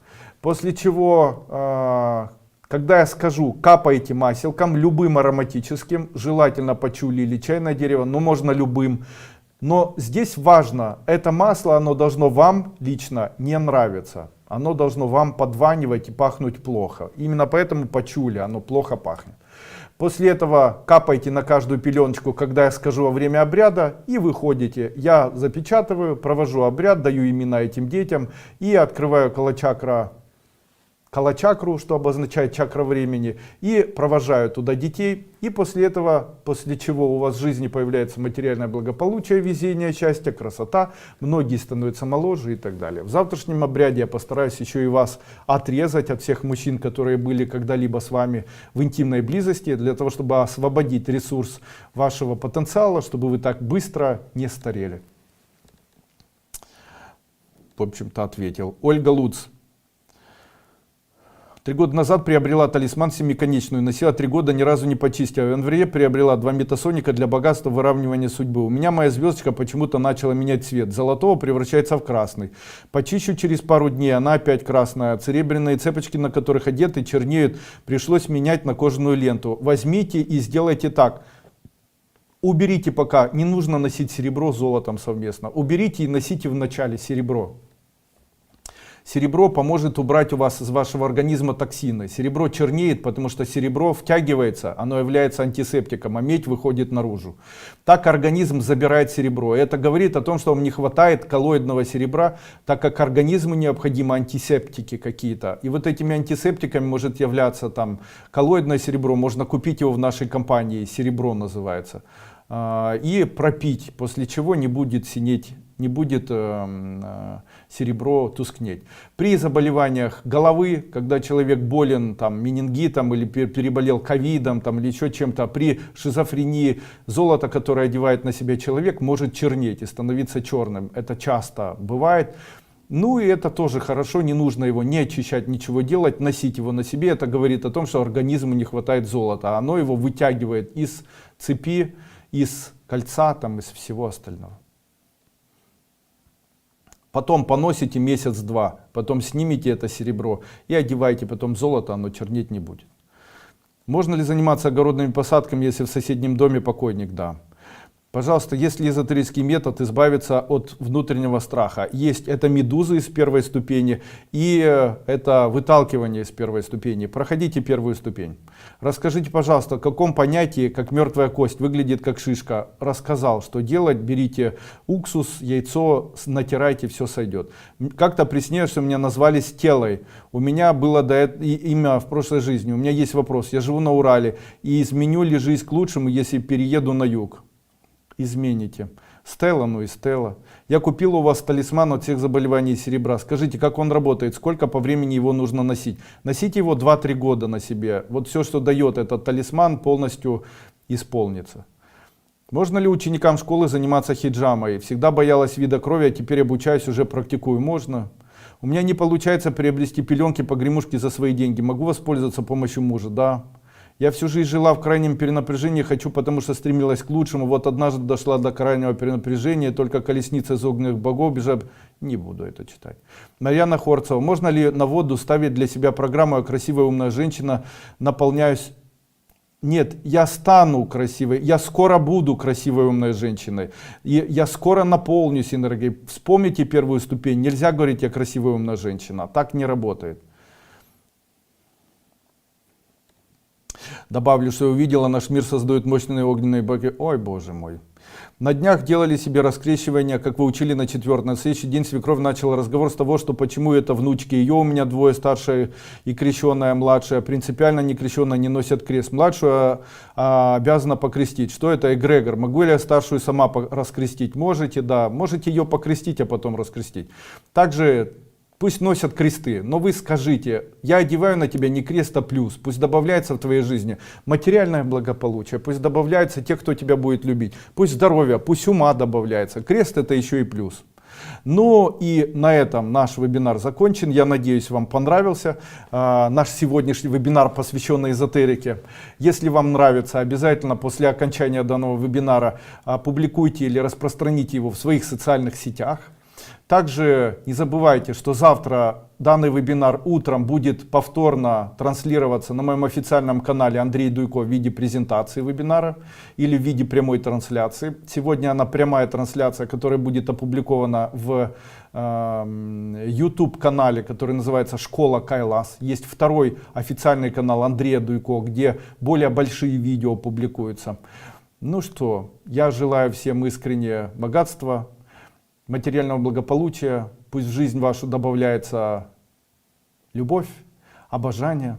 После чего, когда я скажу, капаете маселком, любым ароматическим, желательно пачули или чайное дерево, но можно любым. Но здесь важно, это масло, оно должно вам лично не нравиться. Оно должно вам подванивать и пахнуть плохо. Именно поэтому пачули, оно плохо пахнет. После этого капайте на каждую пеленочку, когда я скажу во время обряда, и выходите. Я запечатываю, провожу обряд, даю имена этим детям и открываю калачакру, что обозначает чакра времени, и провожаю туда детей. И после этого, после чего у вас в жизни появляется материальное благополучие, везение, счастье, красота, многие становятся моложе и так далее. В завтрашнем обряде я постараюсь еще и вас отрезать от всех мужчин, которые были когда-либо с вами в интимной близости, для того, чтобы освободить ресурс вашего потенциала, чтобы вы так быстро не старели. В общем-то, ответил. Ольга Луц. 3 года назад приобрела талисман семиконечную, носила 3 года, ни разу не почистила. В январе приобрела 2 метасоника для богатства, выравнивания судьбы. У меня моя звездочка почему-то начала менять цвет. Золотого превращается в красный. Почищу через пару дней, она опять красная. Серебряные цепочки, на которых одеты, чернеют. Пришлось менять на кожаную ленту. Возьмите и сделайте так. Уберите пока, не нужно носить серебро с золотом совместно. Уберите и носите в начале серебро. Серебро поможет убрать у вас из вашего организма токсины. Серебро чернеет, потому что серебро втягивается, оно является антисептиком, а медь выходит наружу. Так организм забирает серебро. И это говорит о том, что вам не хватает коллоидного серебра, так как организму необходимы антисептики какие-то. И вот этими антисептиками может являться там коллоидное серебро, можно купить его в нашей компании, серебро называется. И пропить, после чего не будет синеть, не будет серебро тускнеть. При заболеваниях головы, когда человек болен там, менингитом или переболел ковидом там, или еще чем-то, при шизофрении золото, которое одевает на себя человек, может чернеть и становиться черным. Это часто бывает. Ну и это тоже хорошо, не нужно его не очищать, ничего делать, носить его на себе. Это говорит о том, что организму не хватает золота. Оно его вытягивает из цепи, из кольца, там, из всего остального. Потом поносите месяц-два, потом снимите это серебро и одевайте потом золото, оно чернеть не будет. Можно ли заниматься огородными посадками, если в соседнем доме покойник? Да. Пожалуйста, есть ли эзотерический метод избавиться от внутреннего страха? Есть. Это медузы из первой ступени и это выталкивание из первой ступени. Проходите первую ступень. Расскажите, пожалуйста, в каком понятии, как мертвая кость выглядит как шишка. Рассказал, что делать. Берите уксус, яйцо, натирайте, все сойдет. Как-то приснилось, что меня назвали Стеллой. У меня было имя в прошлой жизни. У меня есть вопрос. Я живу на Урале и изменю ли жизнь к лучшему, если перееду на юг? Измените. Стелла, ну и Стелла. Я купил у вас талисман от всех заболеваний серебра. Скажите, как он работает, сколько по времени его нужно носить? Носите его 2-3 года на себе. Вот все, что дает этот талисман, полностью исполнится. Можно ли ученикам школы заниматься хиджамой? Всегда боялась вида крови, а теперь обучаюсь, уже практикую. Можно? У меня не получается приобрести пеленки-погремушки за свои деньги. Могу воспользоваться помощью мужа? Да. Я всю жизнь жила в крайнем перенапряжении, хочу, потому что стремилась к лучшему. Вот однажды дошла до крайнего перенапряжения, только колесница из огненных богов бежала. Не буду это читать. Марьяна Хорцева. Можно ли на воду ставить для себя программу «Красивая умная женщина»? Наполняюсь. Нет, я стану красивой, я скоро буду красивой умной женщиной. И я скоро наполнюсь энергией. Вспомните первую ступень. Нельзя говорить «я красивая умная женщина». Так не работает. Добавлю, что я увидела, наш мир создает мощные огненные боги. Ой, боже мой. На днях делали себе раскрещивание, как вы учили на 4. На следующий день свекровь начала разговор с того, что почему это внучки ее, у меня 2, старшая и крещенная, младшая, принципиально не крещенная, не носят крест. Младшую обязана покрестить. Что это эгрегор? Могу ли я старшую сама раскрестить? Можете, да. Можете ее покрестить, а потом раскрестить. Также пусть носят кресты, но вы скажите: я одеваю на тебя не крест, а плюс. Пусть добавляется в твоей жизни материальное благополучие, пусть добавляется те, кто тебя будет любить, пусть здоровье, пусть ума добавляется. Крест — это еще и плюс. Ну и на этом наш вебинар закончен. Я надеюсь, вам понравился наш сегодняшний вебинар, посвященный эзотерике. Если вам нравится, обязательно после окончания данного вебинара публикуйте или распространите его в своих социальных сетях. Также не забывайте, что завтра данный вебинар утром будет повторно транслироваться на моем официальном канале Андрей Дуйко в виде презентации вебинара или в виде прямой трансляции. Сегодня она прямая трансляция, которая будет опубликована в YouTube канале, который называется «Школа Кайлас». Есть второй официальный канал Андрея Дуйко, где более большие видео публикуются. Ну что, я желаю всем искренне богатства, материального благополучия, пусть в жизнь вашу добавляется любовь, обожание.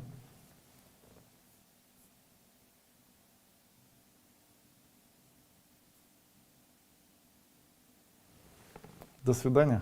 До свидания.